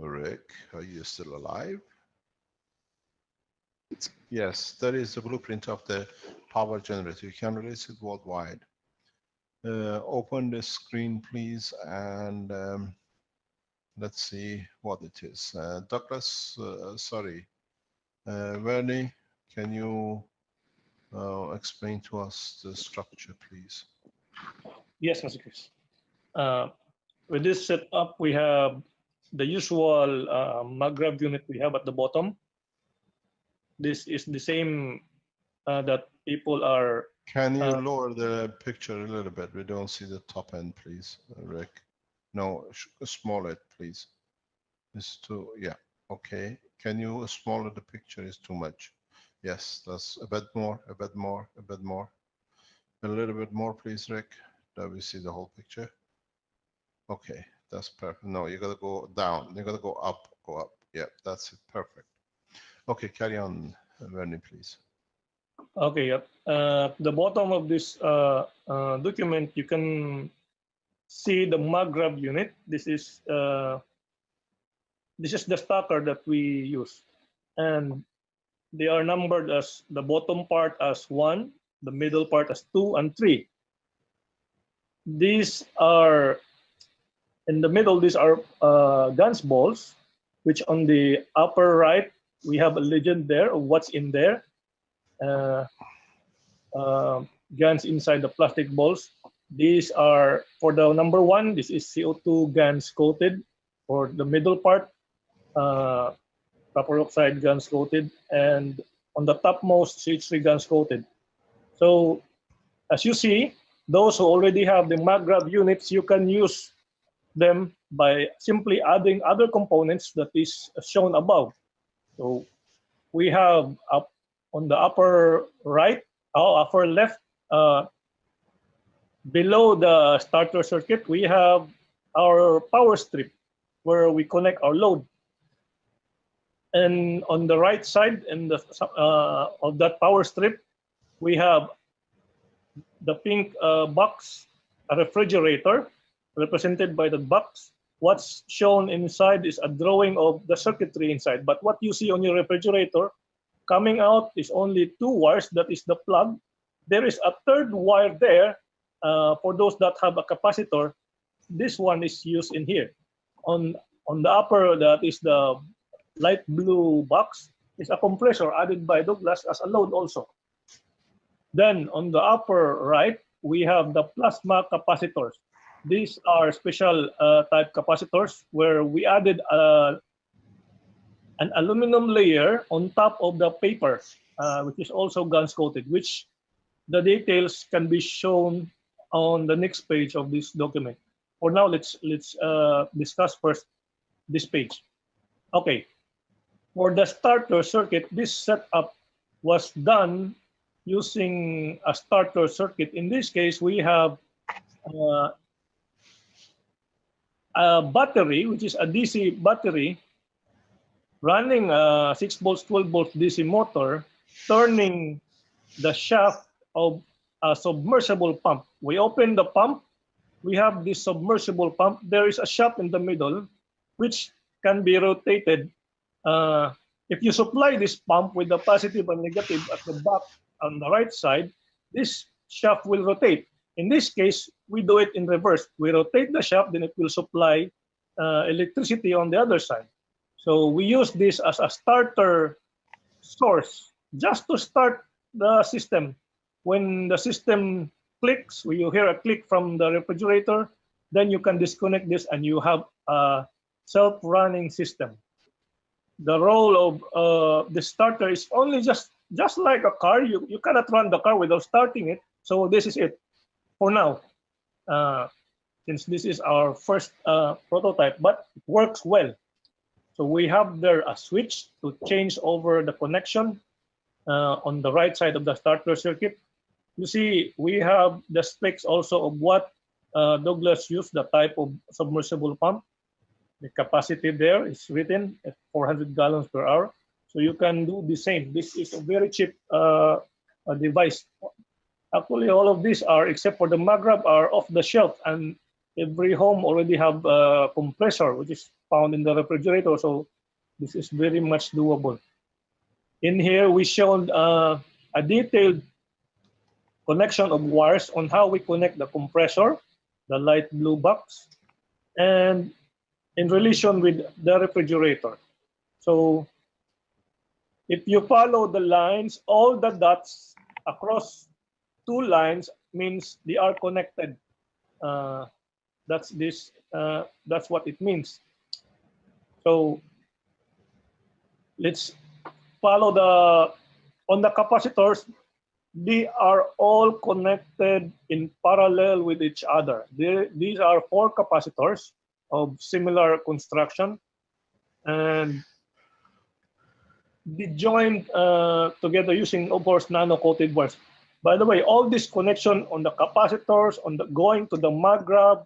Rick, are you still alive? Yes, that is the blueprint of the power generator. You can release it worldwide. Open the screen, please, and let's see what it is. Douglas, sorry, Vernie, can you explain to us the structure, please? Yes, Mr. Chris. With this setup, we have the usual Magrav unit we have at the bottom. This is the same that people are. Can you lower the picture a little bit? We don't see the top end, please, Rick. No, small it, please. It's too, yeah, okay. Can you smaller the picture? Is too much. Yes, that's a bit more, a bit more, a bit more. A little bit more, please, Rick. That we see the whole picture. Okay, that's perfect. No, you gotta go down. You gotta go up, go up. Yeah, that's it. Perfect. Okay, carry on, Vernie, please. Okay, yep. The bottom of this document, you can see the Magrav unit. This is the stacker that we use, and they are numbered as the bottom part as 1, the middle part as 2 and 3. These are in the middle. These are guns balls, which on the upper right we have a legend there of what's in there. Guns inside the plastic balls. These are for the number 1. This is CO2 guns coated. For the middle part, copper oxide guns coated, and on the topmost CH3 guns coated. So as you see, those who already have the Magrav units, you can use them by simply adding other components that is shown above. So we have up on the upper right, upper left, below the starter circuit, we have our power strip where we connect our load. And on the right side in the, of that power strip, we have the pink box, a refrigerator represented by the box. What's shown inside is a drawing of the circuitry inside. But what you see on your refrigerator coming out is only 2 wires. That is the plug. There is a 3rd wire there for those that have a capacitor. This one is used in here. On the upper, that is the light blue box, is a compressor added by Douglas as a load also. Then on the upper right, we have the plasma capacitors. These are special type capacitors where we added an aluminum layer on top of the paper, which is also guns coated, which the details can be shown on the next page of this document. For now, let's discuss first this page. Okay, for the starter circuit, this setup was done using a starter circuit. In this case, we have a battery, which is a DC battery, running a 6 volts, 12 volts DC motor, turning the shaft of a submersible pump. We open the pump. We have this submersible pump. There is a shaft in the middle, which can be rotated. If you supply this pump with the positive and negative at the back on the right side, this shaft will rotate. In this case, we do it in reverse. We rotate the shaft, then it will supply electricity on the other side. So we use this as a starter source just to start the system. When the system clicks, when you hear a click from the refrigerator, then you can disconnect this and you have a self-running system. The role of the starter is only just like a car. You cannot run the car without starting it. So this is it for now, since this is our first prototype, but it works well. So we have there a switch to change over the connection on the right side of the starter circuit. You see, we have the specs also of what Douglas used, the type of submersible pump. The capacity there is written at 400 gallons per hour. So you can do the same. This is a very cheap device. Actually, all of these are, except for the Magrav, are off the shelf, and every home already have a compressor, which is found in the refrigerator. So this is very much doable. In here, we showed a detailed connection of wires on how we connect the compressor, the light blue box, and in relation with the refrigerator. So if you follow the lines, all the dots across two lines means they are connected. That's what it means. So let's follow on the capacitors. They are all connected in parallel with each other. These are 4 capacitors of similar construction, and they joined together using, of course, nano-coated wires. By the way, all this connection on the capacitors, going to the Magrav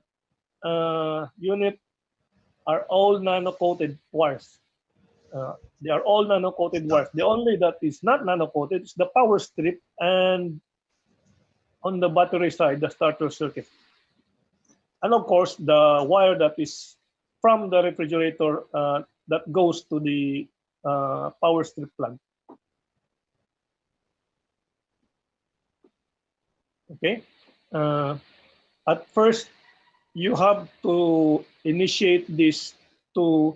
unit, are all nano-coated wires. They are all nano-coated wires. The only that is not nano-coated is the power strip, and on the battery side, the starter circuit. And of course, the wire that is from the refrigerator that goes to the power strip plug. Okay. At first, you have to initiate this to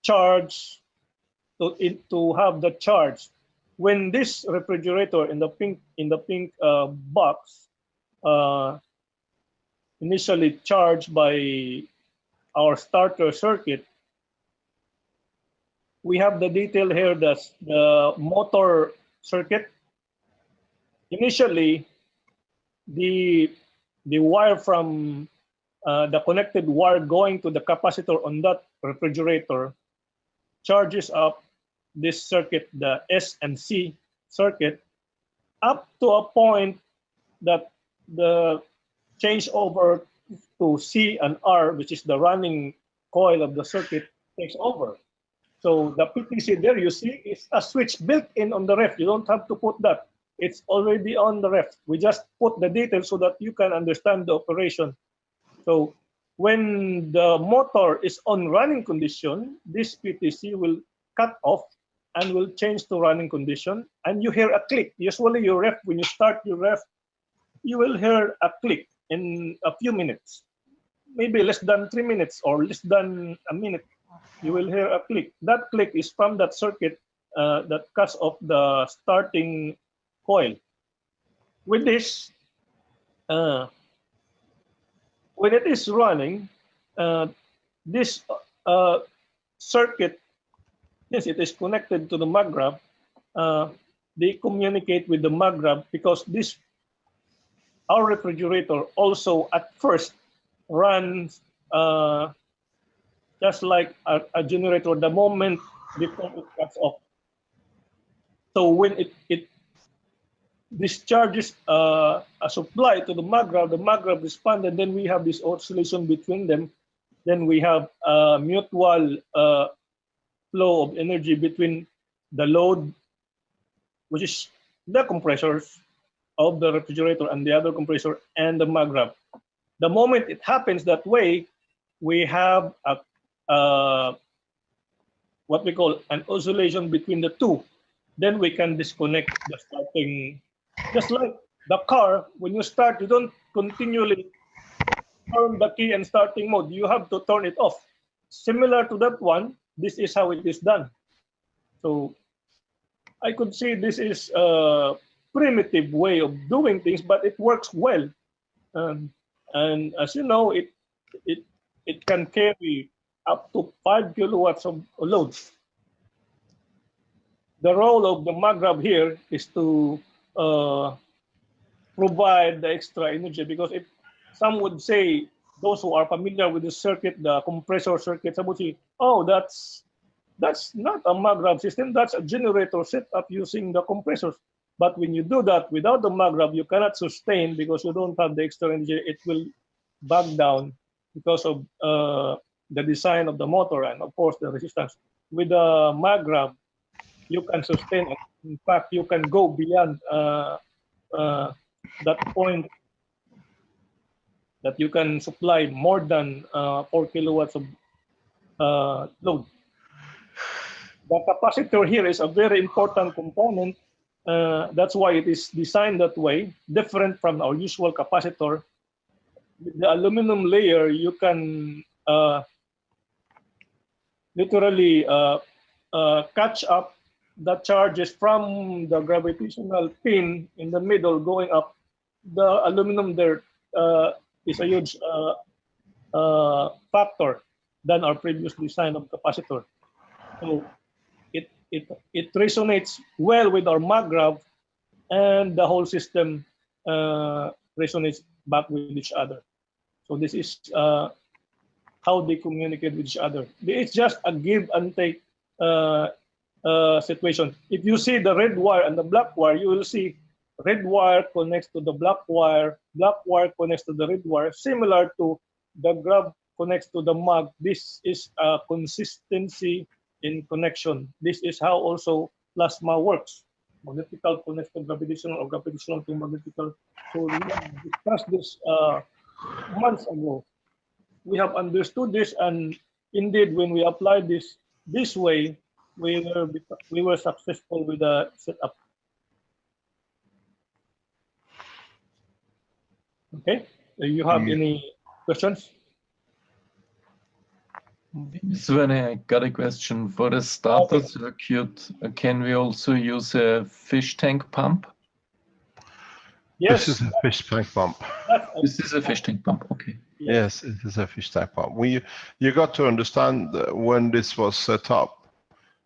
charge, to have the charge. When this refrigerator in the pink box initially charged by our starter circuit, we have the detail here, that's the motor circuit. Initially, the wire from the connected wire going to the capacitor on that refrigerator charges up this circuit, the S and C circuit, up to a point that the changeover to C and R, which is the running coil of the circuit, takes over. So the PTC there you see is a switch built in on the ref. You don't have to put that. It's already on the ref. We just put the details so that you can understand the operation. So when the motor is on running condition, this PTC will cut off and will change to running condition, and you hear a click. Usually your ref, when you start your ref, you will hear a click in a few minutes, maybe less than 3 minutes or less than a minute. You will hear a click. That click is from that circuit that cuts off the starting coil. With this, when it is running, this circuit, since it is connected to the Magrav, they communicate with the Magrav, because our refrigerator also at first runs just like a generator the moment before it cuts off. So when it discharges a supply to the Magrav responds, and then we have this oscillation between them. Then we have a mutual flow of energy between the load, which is the compressors of the refrigerator, and the other compressor and the Magrav. The moment it happens that way, we have what we call an oscillation between the two. Then we can disconnect the starting. Just like the car, when you start, you don't continually turn the key in starting mode. You have to turn it off. Similar to that one, this is how it is done. So I could say this is a primitive way of doing things, but it works well. And as you know, it can carry up to 5 kilowatts of load. The role of the Magrav here is to provide the extra energy, because if some would say, those who are familiar with the circuit, the compressor circuit, some would say, oh, that's not a Magrav system, that's a generator set up using the compressors. But when you do that without the Magrav, you cannot sustain, because you don't have the extra energy. It will back down because of the design of the motor and, of course, the resistance. With the Magrav, you can sustain it. In fact, you can go beyond that point that you can supply more than 4 kilowatts of load. The capacitor here is a very important component. That's why it is designed that way, different from our usual capacitor. With the aluminum layer, you can literally catch up the charges from the gravitational pin in the middle going up. The aluminum there is a huge factor than our previous design of capacitor. So it resonates well with our Magrav, and the whole system resonates back with each other. So this is how they communicate with each other. It's just a give and take situation. If you see the red wire and the black wire, you will see red wire connects to the black wire connects to the red wire, similar to the grav connects to the mag. This is a consistency in connection. This is how also plasma works. Magnetical connects to gravitational, or gravitational to magnetical. So we have discussed this months ago. We have understood this, and indeed, when we applied this way, we were successful with the setup. Okay. Do you have any questions? Vernie, I got a question. For the starter circuit, can we also use a fish tank pump? Yes. This is a fish tank pump. This is a fish tank pump, okay. Yes, it is a fish tank pump. You got to understand when this was set up,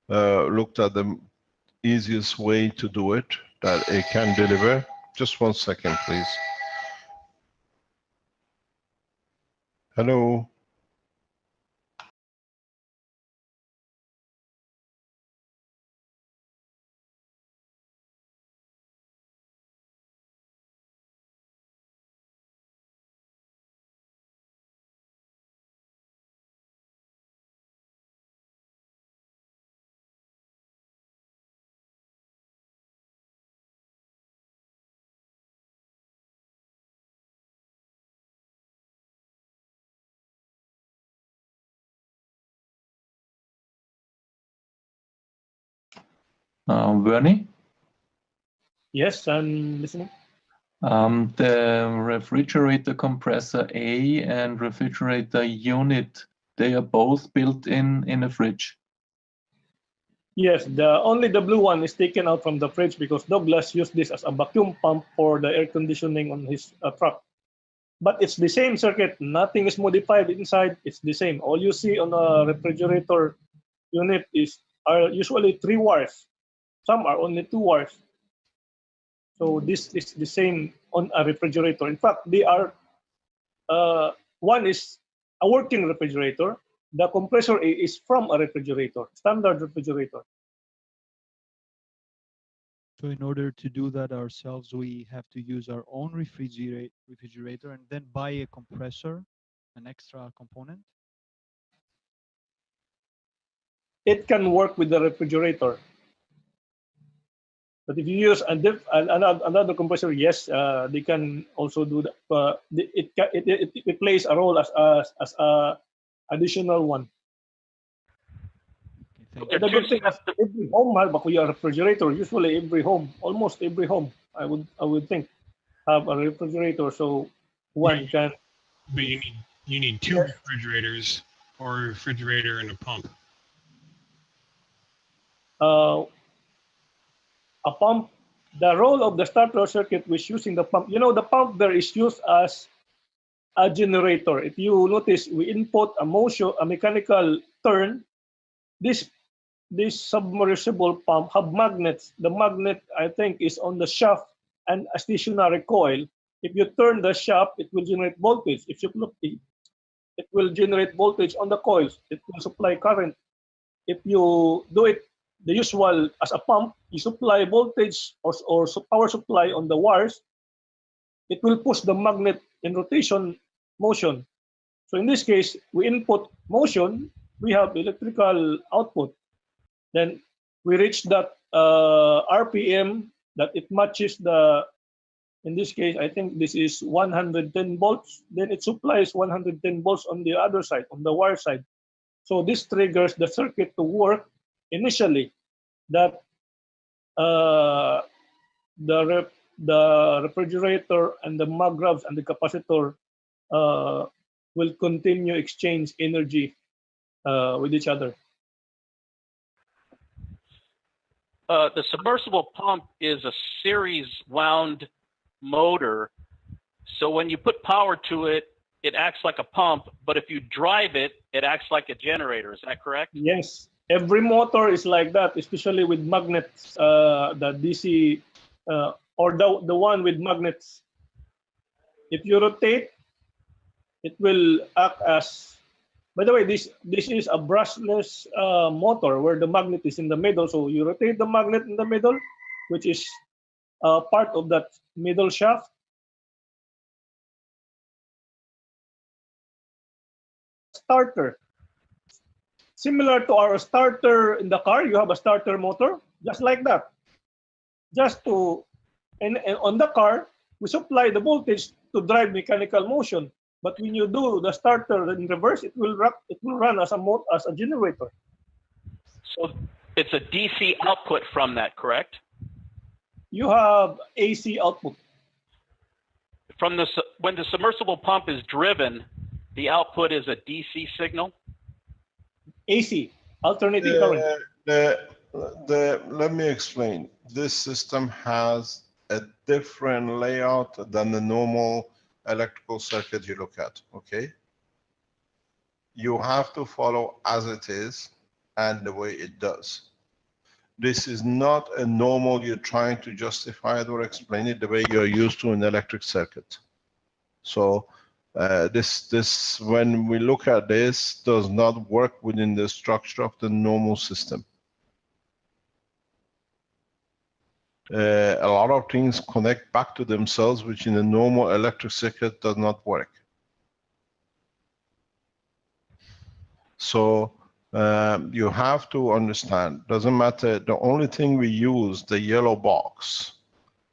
looked at the easiest way to do it, that it can deliver. Just 1 second, please. Hello. Vernie? Yes, I'm listening. The refrigerator compressor A and refrigerator unit, they are both built in a fridge. Yes, only the blue one is taken out from the fridge because Douglas used this as a vacuum pump for the air conditioning on his truck. But it's the same circuit. Nothing is modified inside. It's the same. All you see on a refrigerator unit are usually 3 wires. Some are only 2 wires. So this is the same on a refrigerator. In fact, they are one is a working refrigerator. The compressor is from a refrigerator, standard refrigerator. So in order to do that ourselves, we have to use our own refrigerator and then buy a compressor, an extra component. It can work with the refrigerator. But if you use another compressor, yes, they can also do that. It plays a role as a additional one. Okay, The good thing is every home has a refrigerator. Usually, almost every home, I would think, have a refrigerator, so one can. But you need 2 refrigerators, or a refrigerator and a pump. A pump. The role of the starter circuit was using the pump. You know, the pump there is used as a generator. If you notice, we input a mechanical turn. This submersible pump have magnets. The magnet, I think, is on the shaft and a stationary coil. If you turn the shaft, it will generate voltage. If you look, it will generate voltage on the coils. It will supply current. If you do it the usual as a pump, you supply voltage or power supply on the wires, it will push the magnet in rotation motion. So in this case, we input motion, we have electrical output. Then we reach that RPM that it matches in this case, I think this is 110 volts. Then it supplies 110 volts on the other side, on the wire side. So this triggers the circuit to work initially. That the refrigerator and the magravs and the capacitor will continue exchange energy with each other. The submersible pump is a series wound motor. So when you put power to it, it acts like a pump, but if you drive it, it acts like a generator. Is that correct? Yes, every motor is like that, especially with magnets, the DC or the one with magnets. If you rotate, it will act as, by the way, this is a brushless motor where the magnet is in the middle. So you rotate the magnet in the middle, which is part of that middle shaft. Starter. Similar to our starter in the car, you have a starter motor, just like that. Just to, and on the car, we supply the voltage to drive mechanical motion. But when you do the starter in reverse, it will run as a generator. So it's a DC output from that, correct? You have AC output. From when the submersible pump is driven, the output is a DC signal? AC, alternating current. Let me explain. This system has a different layout than the normal electrical circuit you look at, okay? You have to follow as it is and the way it does. This is not a normal, you're trying to justify it or explain it the way you're used to in electric circuit. So this when we look at this, does not work within the structure of the normal system. A lot of things connect back to themselves, which in a normal electric circuit does not work. So you have to understand, doesn't matter, the only thing we use, the yellow box,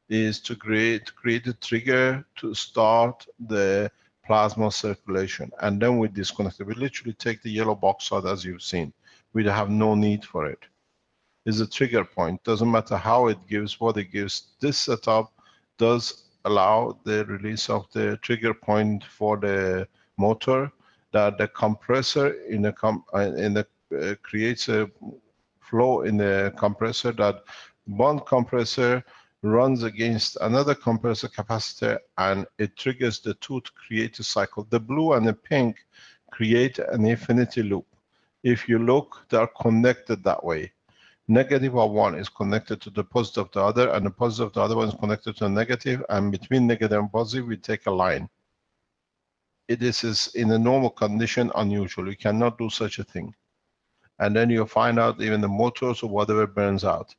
is to create a trigger to start the plasma circulation, and then we disconnect it. We literally take the yellow box out, as you've seen. We have no need for it. It's a trigger point. Doesn't matter how it gives, what it gives. This setup does allow the release of the trigger point for the motor, that the compressor creates a flow in the compressor, that one compressor runs against another compressor capacitor, and it triggers the two to create a cycle. The blue and the pink create an infinity loop. If you look, they are connected that way. Negative of one is connected to the positive of the other, and the positive of the other one is connected to the negative, and between negative and positive we take a line. This is in a normal condition unusual. You cannot do such a thing. And then you find out even the motors or whatever burns out.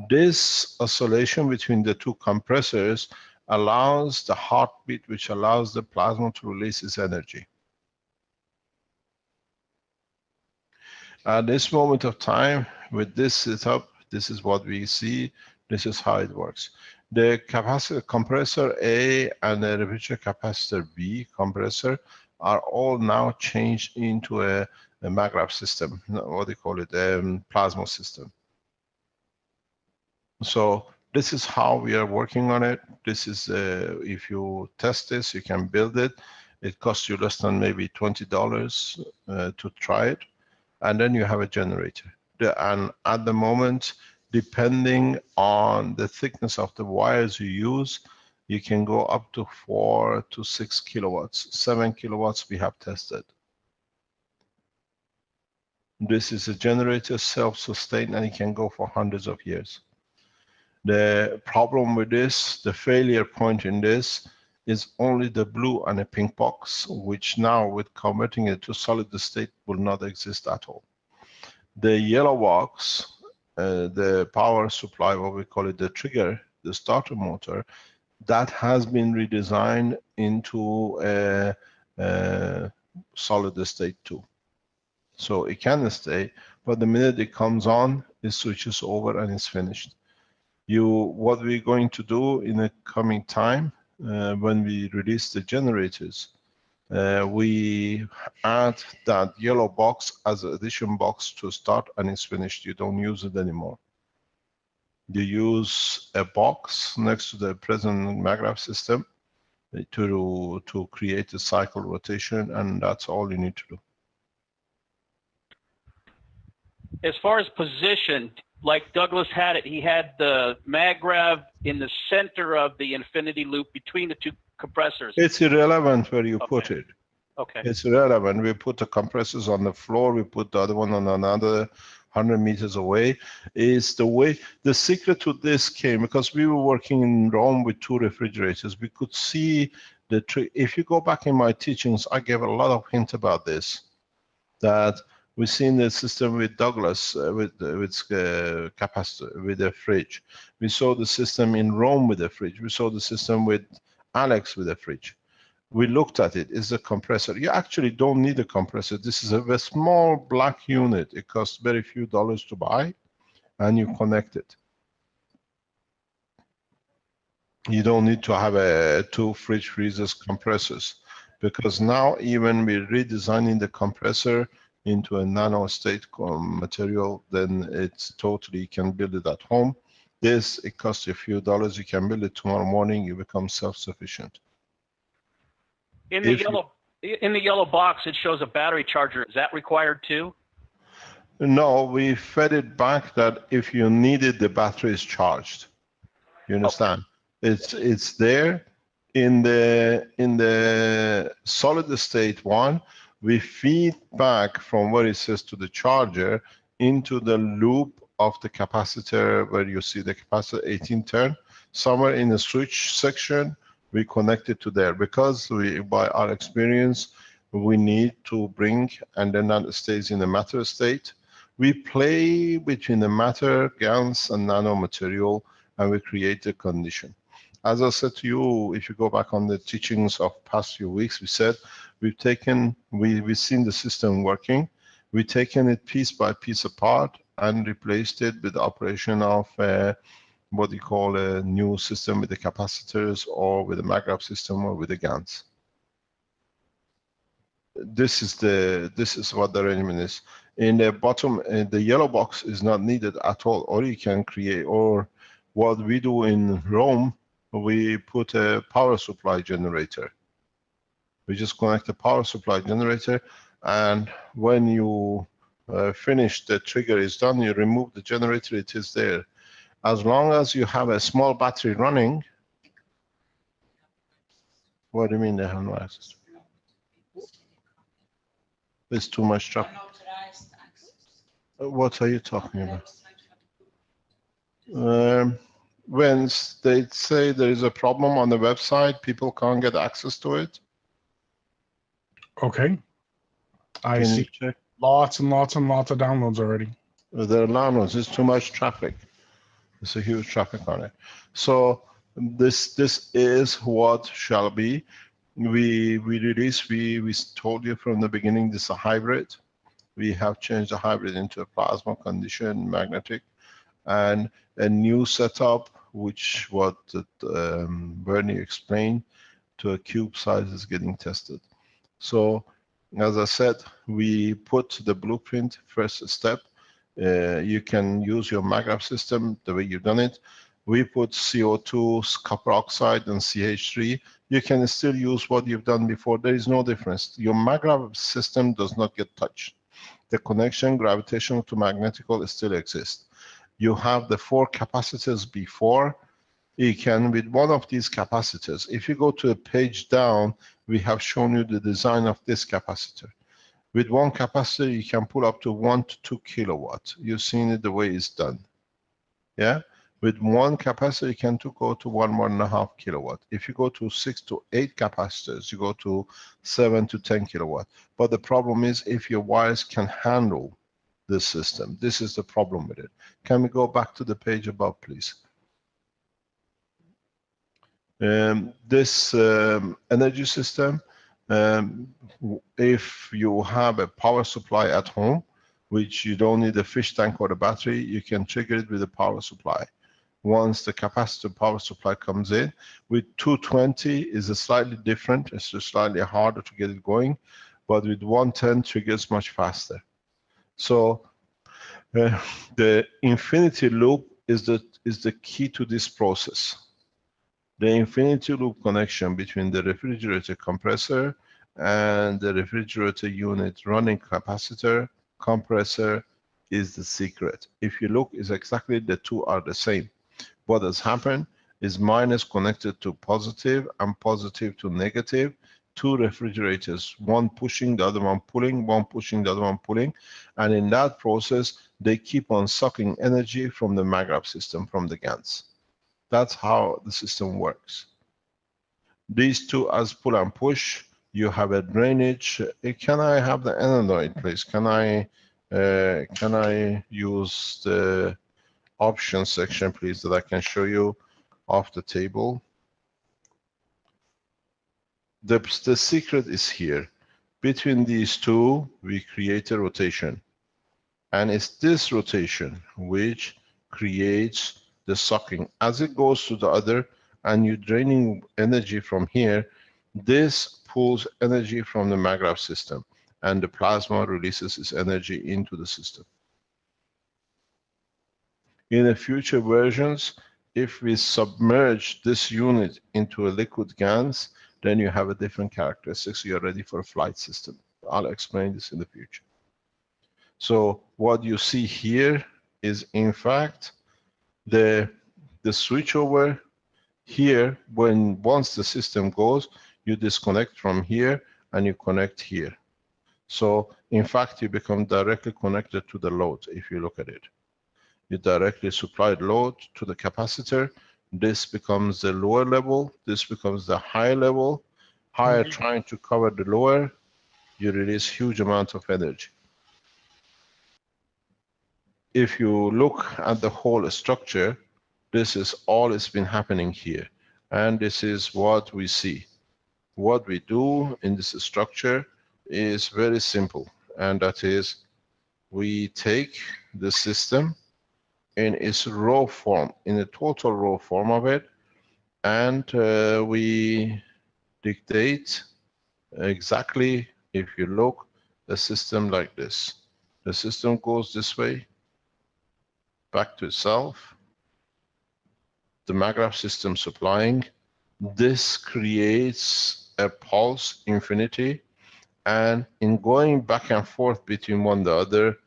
This oscillation between the two compressors allows the heartbeat, which allows the plasma to release its energy. At this moment of time, with this setup, this is what we see. This is how it works. The capacitor compressor A and the refrigerator capacitor B compressor are all now changed into a Magravs system. What do you call it? Plasma system. So this is how we are working on it. This is if you test this, you can build it. It costs you less than maybe $20 to try it, and then you have a generator. And at the moment, depending on the thickness of the wires you use, you can go up to 4 to 6 kilowatts. 7 kilowatts we have tested. This is a generator, self-sustained, and it can go for hundreds of years. The problem with this, the failure point in this, is only the blue and the pink box, which now with converting it to solid state will not exist at all. The yellow box, the power supply, what we call it, the trigger, the starter motor, that has been redesigned into a solid state too. So it can stay, but the minute it comes on, it switches over and it's finished. What we're going to do in the coming time, when we release the generators, we add that yellow box as an addition box to start, and it's finished. You don't use it anymore. You use a box next to the present Magrav system to create a cycle rotation, and that's all you need to do. As far as position, like Douglas had it, he had the Magrav in the center of the infinity loop between the two compressors. It's irrelevant where you put it. Okay. It's irrelevant. We put the compressors on the floor, we put the other one on another 100 meters away. Is the way, the secret to this came because we were working in Rome with 2 refrigerators. We could see the trick. If you go back in my teachings, I gave a lot of hint about this, that we've seen the system with Douglas, with capacitor, with the fridge. We saw the system in Rome with the fridge. We saw the system with Alex with the fridge. We looked at it. It's a compressor. You actually don't need a compressor. This is a small black unit. It costs very few dollars to buy, and you connect it. You don't need to have 2 fridge freezers compressors, because now even we're redesigning the compressor into a nano state material, then it's totally, you can build it at home. This, it costs you a few dollars. You can build it tomorrow morning. You become self-sufficient. In the yellow box, it shows a battery charger. Is that required too? No, we fed it back that if you need it, the battery is charged. You understand? Okay. It's there in the solid state one. We feed back from what it says to the charger into the loop of the capacitor, where you see the capacitor 18 turn. Somewhere in the switch section, we connect it to there, because we, by our experience, we need to bring, and then that stays in the matter state. We play between the matter, GaNs, and nano material, and we create a condition. As I said to you, if you go back on the teachings of past few weeks, we said we've taken, we've seen the system working. We've taken it piece by piece apart and replaced it with the operation of what you call a new system with the capacitors, or with the Magrav system, or with the GaNs. This is what the arrangement is. In the bottom, the yellow box is not needed at all, or you can create, or what we do in Rome, we put a power supply generator. We just connect the power supply generator, and when you finish, the trigger is done, you remove the generator, it is there. As long as you have a small battery running. What do you mean they have no access? There's too much traffic. What are you talking about? When they say there is a problem on the website, people can't get access to it. Okay. I see lots and lots and lots of downloads already. There are downloads. There's too much traffic. There's a huge traffic on it. So this is what shall be. We told you from the beginning this is a hybrid. We have changed the hybrid into a plasma condition, magnetic, and a new setup, which what Vernie explained, to a cube size is getting tested. So as I said, we put the blueprint first step. You can use your Magrav system the way you've done it. We put CO2, copper oxide, and CH3. You can still use what you've done before. There is no difference. Your Magrav system does not get touched. The connection, gravitational to magnetical, still exists. You have the 4 capacitors before. You can, with one of these capacitors, if you go to a page down, we have shown you the design of this capacitor. With one capacitor, you can pull up to 1 to 2 kilowatts. You've seen it the way it's done. Yeah? With one capacitor, you can go to 1.5 kilowatt. If you go to 6 to 8 capacitors, you go to 7 to 10 kilowatt. But the problem is, if your wires can handle this system, this is the problem with it. Can we go back to the page above, please? This energy system, if you have a power supply at home, which you don't need a fish tank or a battery, you can trigger it with a power supply. once the capacitor power supply comes in. With 220 is a slightly different, it's just slightly harder to get it going, but with 110 triggers much faster. So the infinity loop is the key to this process. The infinity loop connection between the refrigerator compressor and the refrigerator unit running capacitor compressor is the secret. If you look, it's exactly the two are the same. What has happened is minus connected to positive and positive to negative. Two refrigerators, one pushing, the other one pulling, one pushing, the other one pulling. And in that process, they keep on sucking energy from the Magrav system, from the GANs. That's how the system works. These two as pull and push, you have a drainage. Can I have the anoid, please? Can I use the options section, please, that I can show you off the table? The secret is here. Between these two, we create a rotation. And it's this rotation which creates the sucking. As it goes to the other, and you're draining energy from here, this pulls energy from the Magrav system, and the plasma releases its energy into the system. In the future versions, if we submerge this unit into a liquid GANs, then you have a different characteristics. You're ready for a flight system. I'll explain this in the future. So what you see here is, in fact, the switchover here. Once the system goes, you disconnect from here and you connect here. So in fact, you become directly connected to the load. If you look at it, you directly supply load to the capacitor. This becomes the lower level, this becomes the high level. Higher trying to cover the lower, you release huge amount of energy. If you look at the whole structure, this is all that's been happening here. And this is what we see. What we do in this structure is very simple. And that is, we take the system in its raw form, in the total raw form of it, and we dictate exactly, if you look, the system like this. The system goes this way, back to itself. The Magrav system supplying. This creates a pulse infinity, and in going back and forth between one and the other,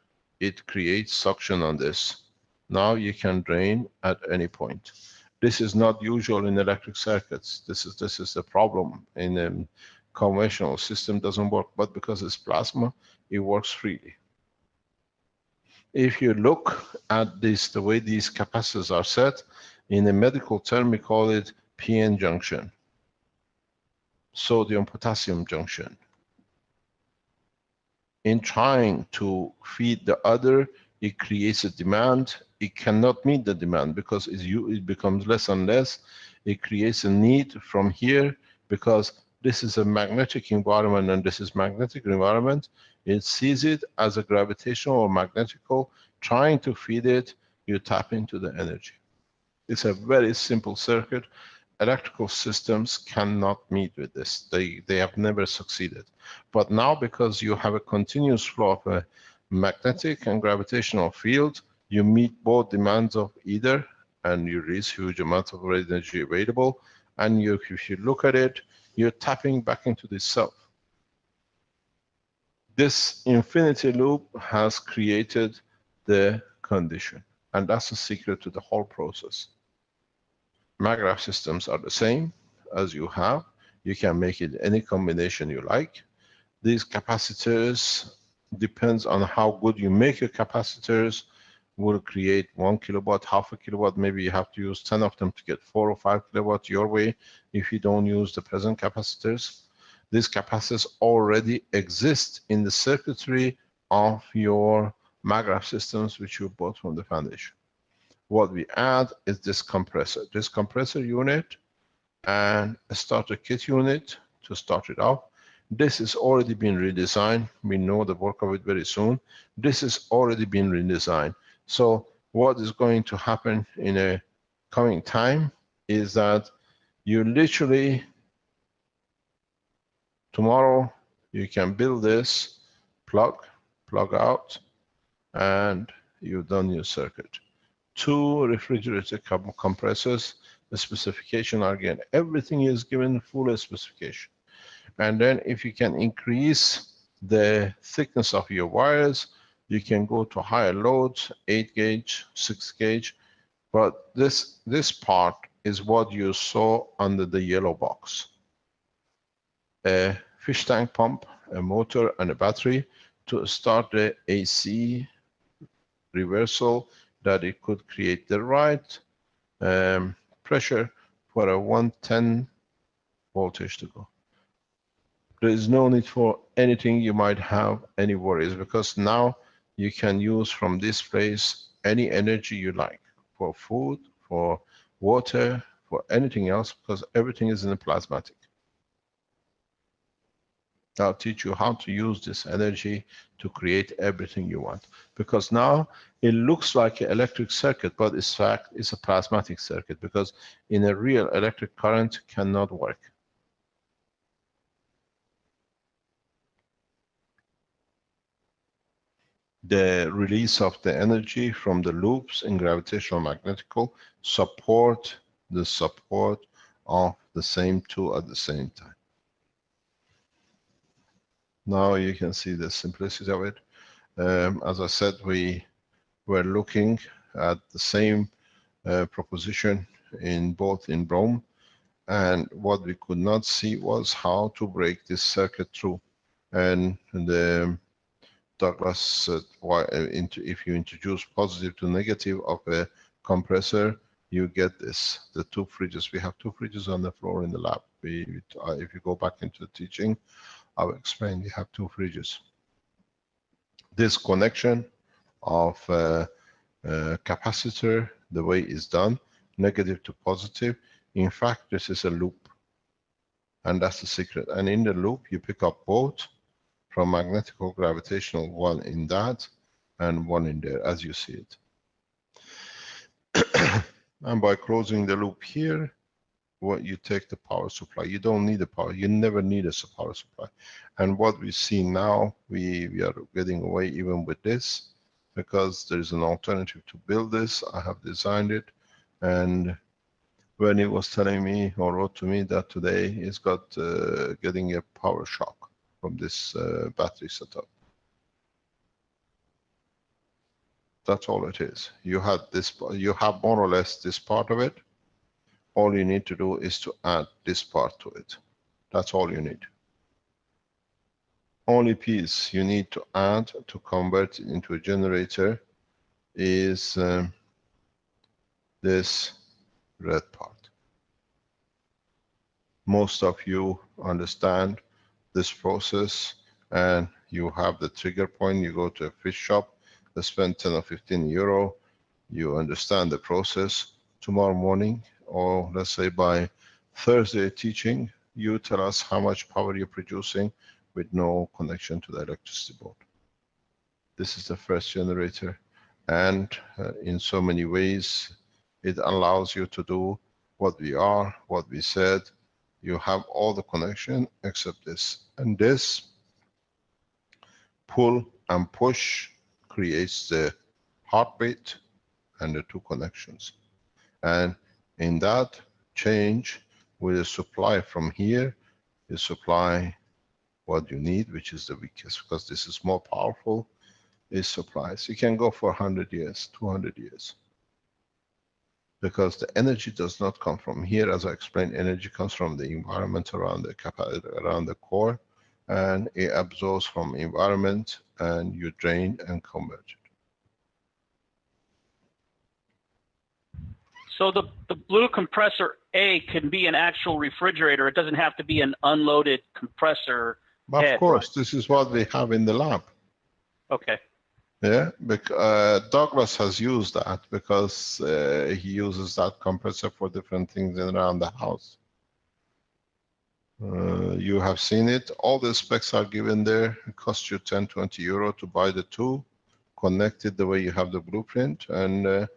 it creates suction on this. Now you can drain at any point. This is not usual in electric circuits. This is the problem. In a conventional system doesn't work, but because it's plasma, it works freely. If you look at this, the way these capacitors are set, in a medical term we call it PN junction, sodium-potassium junction. In trying to feed the other, it creates a demand. It cannot meet the demand because it becomes less and less. It creates a need from here because this is a magnetic environment and this is magnetic environment. It sees it as a gravitational or magnetical. Trying to feed it, you tap into the energy. It's a very simple circuit. Electrical systems cannot meet with this. They have never succeeded. But now, because you have a continuous flow of a magnetic and gravitational field, you meet both demands of either, and you release huge amounts of energy available. And if you look at it, you're tapping back into this self. This infinity loop has created the condition, and that's the secret to the whole process. Magrav systems are the same as you have. You can make it any combination you like. These capacitors, depends on how good you make your capacitors, will create 1 kilowatt, half a kilowatt. Maybe you have to use 10 of them to get 4 or 5 kilowatt your way if you don't use the present capacitors. These capacitors already exist in the circuitry of your Magrav systems which you bought from the foundation. What we add is this compressor unit and a starter kit unit to start it off. This has already been redesigned. We know the work of it very soon. This has already been redesigned. So what is going to happen in a coming time is that you literally, tomorrow, you can build this, plug out, and you've done your circuit. 2 refrigerator compressors, the specification are given. Everything is given full specification. And then if you can increase the thickness of your wires, you can go to higher loads, 8 gauge, 6 gauge. But this part is what you saw under the yellow box. A fish tank pump, a motor, and a battery to start the AC reversal, that it could create the right pressure for a 110 voltage to go. There is no need for anything you might have any worries, because now you can use from this place any energy you like, for food, for water, for anything else, because everything is in a plasmatic. I'll teach you how to use this energy to create everything you want. Because now it looks like an electric circuit, but in fact it's a plasmatic circuit, because in a real electric current cannot work. The release of the energy from the loops in gravitational magnetical support the support of the same two at the same time. Now you can see the simplicity of it. As I said, we were looking at the same proposition in both in Rome, and what we could not see was how to break this circuit through. And Douglas said, if you introduce positive to negative of a compressor, you get this. The 2 fridges. We have 2 fridges on the floor in the lab. If you go back into the teaching, I will explain. We have 2 fridges. This connection of capacitor, the way it's done, negative to positive. In fact, this is a loop, and that's the secret. And in the loop, you pick up both from magnetical gravitational, one in that and one in there, as you see it. And by closing the loop here, what you take the power supply. You don't need a power. You never need a power supply. And what we see now, we are getting away even with this, because there is an alternative to build this. I have designed it, and Vernie was telling me, or wrote to me, that today he's got getting a power shock from this battery setup. That's all it is. You have this. You have more or less this part of it. All you need to do is to add this part to it. That's all you need. Only piece you need to add to convert it into a generator is this red part. Most of you understand this process, and you have the trigger point. You go to a fish shop, they spend 10 or 15 euro. You understand the process. Tomorrow morning, or let's say by Thursday teaching, you tell us how much power you're producing with no connection to the electricity board. This is the first generator, and in so many ways it allows you to do what we are, what we said. You have all the connection except this, and this pull and push creates the heartbeat and the 2 connections. And in that change, with a supply from here, you supply what you need, which is the weakest, because this is more powerful. It supplies. You can go for 100 years, 200 years. Because the energy does not come from here. As I explained, energy comes from the environment around the core, and it absorbs from environment, and you drain and convert it. So the blue compressor A can be an actual refrigerator. It doesn't have to be an unloaded compressor. Of course, this is what we have in the lab. Okay. Yeah, Douglas has used that because he uses that compressor for different things around the house. You have seen it. All the specs are given there. It costs you 10, 20 euro to buy the 2, connect it the way you have the blueprint, and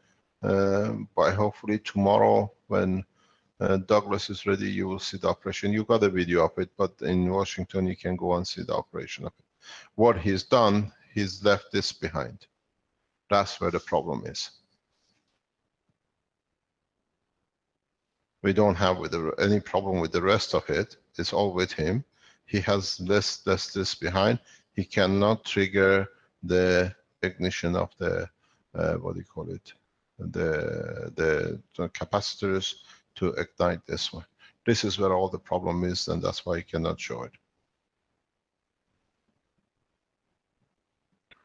By hopefully tomorrow when Douglas is ready, you will see the operation. You got a video of it, but in Washington you can go and see the operation of it. What he's done, he's left this behind. That's where the problem is. We don't have any problem with the rest of it. It's all with him. He has left this behind. He cannot trigger the ignition of the what do you call it? The capacitors to ignite this one. This is where all the problem is, and that's why he cannot show it.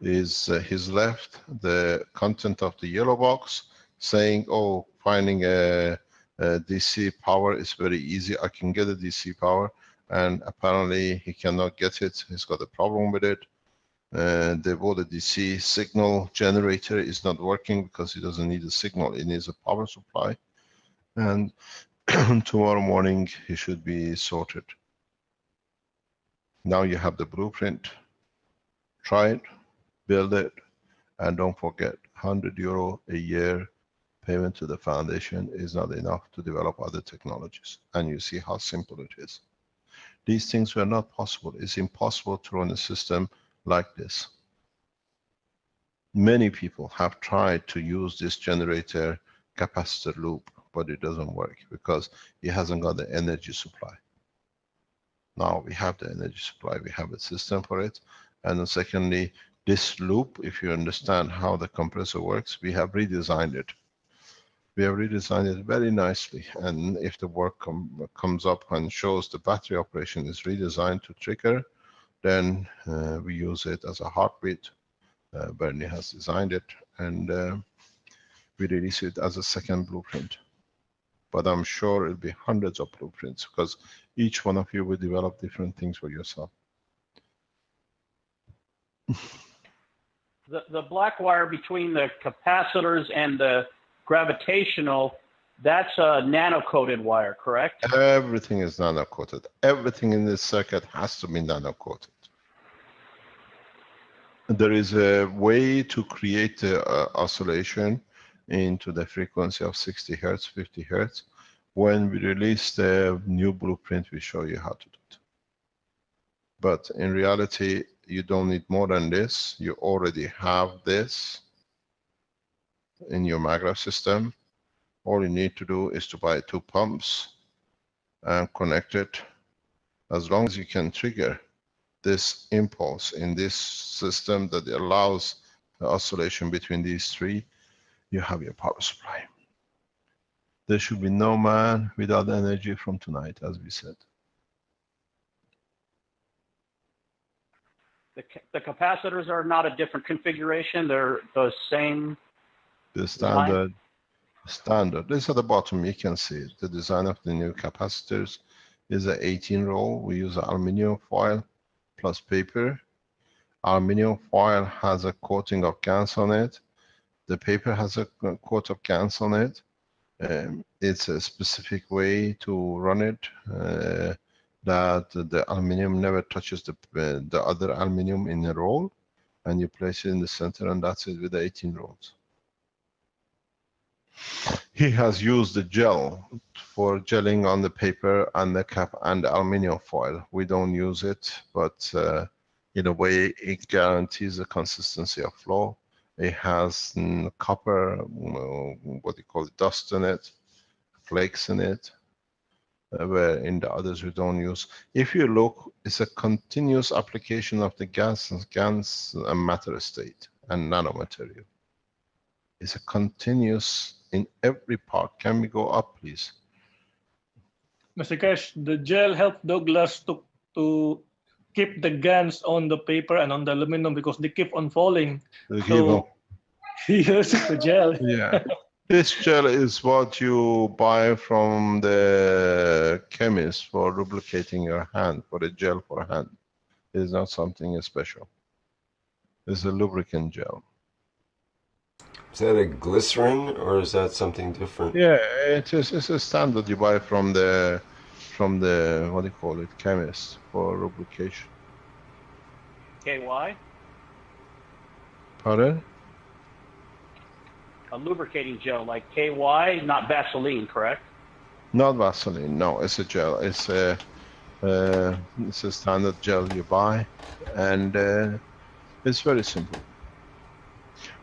He's left the content of the yellow box saying, oh, finding a DC power is very easy. I can get a DC power, and apparently he cannot get it. He's got a problem with it. The DC signal generator is not working because he doesn't need a signal. It needs a power supply. And tomorrow morning he should be sorted. Now you have the blueprint. Try it, build it, and don't forget, €100 a year payment to the foundation is not enough to develop other technologies. And you see how simple it is. These things were not possible. It's impossible to run a system like this. Many people have tried to use this generator capacitor loop, but it doesn't work because it hasn't got the energy supply. Now we have the energy supply, we have a system for it. And then secondly, this loop, if you understand how the compressor works, we have redesigned it. We have redesigned it very nicely, and if the work comes up and shows the battery operation is redesigned to trigger, then we use it as a heartbeat. Vernie has designed it, and we release it as a second blueprint. But I'm sure it'll be hundreds of blueprints because each one of you will develop different things for yourself. The black wire between the capacitors and the gravitational, that's a nano-coated wire, correct? Everything is nano-coated. Everything in this circuit has to be nano-coated. There is a way to create the oscillation into the frequency of 60 Hertz, 50 Hertz. When we release the new blueprint, we show you how to do it. But in reality, you don't need more than this. You already have this in your Magravs system. All you need to do is to buy 2 pumps and connect it. As long as you can trigger this impulse in this system that allows the oscillation between these 3, you have your power supply. There should be no man without energy from tonight, as we said. The capacitors are not a different configuration. They're the same. The standard. This at the bottom, you can see it. The design of the new capacitors is an 18 roll. We use aluminum foil plus paper. Aluminum foil has a coating of GaNs on it. The paper has a coat of GaNs on it. It's a specific way to run it, that the aluminum never touches the other aluminum in a roll, and you place it in the center, and that's it with the 18 rolls. He has used the gel for gelling on the paper and the cap and the aluminum foil. We don't use it, but in a way it guarantees the consistency of flow. It has copper, what do you call it, dust in it, flakes in it, where in the others we don't use. If you look, it's a continuous application of the GaNs and matter state and nanomaterial. It's a continuous in every part. Can we go up, please? Mr. Keshe, the gel helped Douglas to keep the GaNs on the paper and on the aluminum because they keep on falling. So he uses the gel. Yeah. This gel is what you buy from the chemist for lubricating your hand, for a gel for a hand. It's not something special. It's a lubricant gel. Is that a glycerin or is that something different? Yeah, it's a standard you buy from the what do you call it, chemist for lubrication. KY? Pardon? a lubricating gel like KY, not Vaseline, correct? Not Vaseline, no, it's a gel. It's a standard gel you buy, and it's very simple.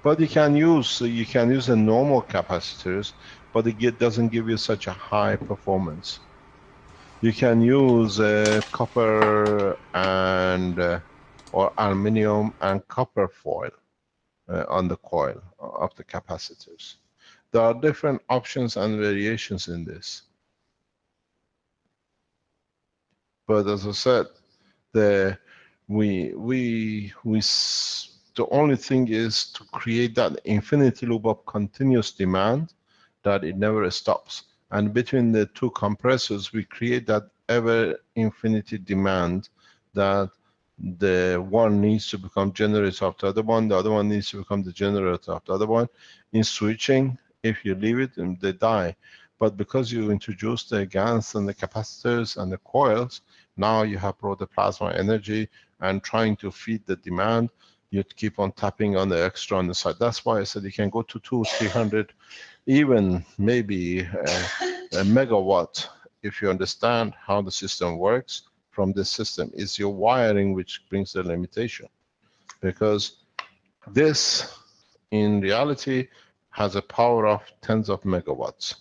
But you can use the normal capacitors, but it doesn't give you such a high performance. You can use copper and or aluminum and copper foil on the coil of the capacitors. There are different options and variations in this. But as I said, the only thing is to create that infinity loop of continuous demand that it never stops. And between the two compressors, we create that ever infinity demand that the one needs to become generator of the other one needs to become the generator of the other one. In switching, if you leave it, they die. But because you introduce the GaNs and the capacitors and the coils, now you have brought the plasma energy and trying to feed the demand, you keep on tapping on the extra on the side. That's why I said you can go to 200, 300, even maybe a megawatt if you understand how the system works from the system. It's your wiring which brings the limitation. Because this, in reality, has a power of tens of megawatts.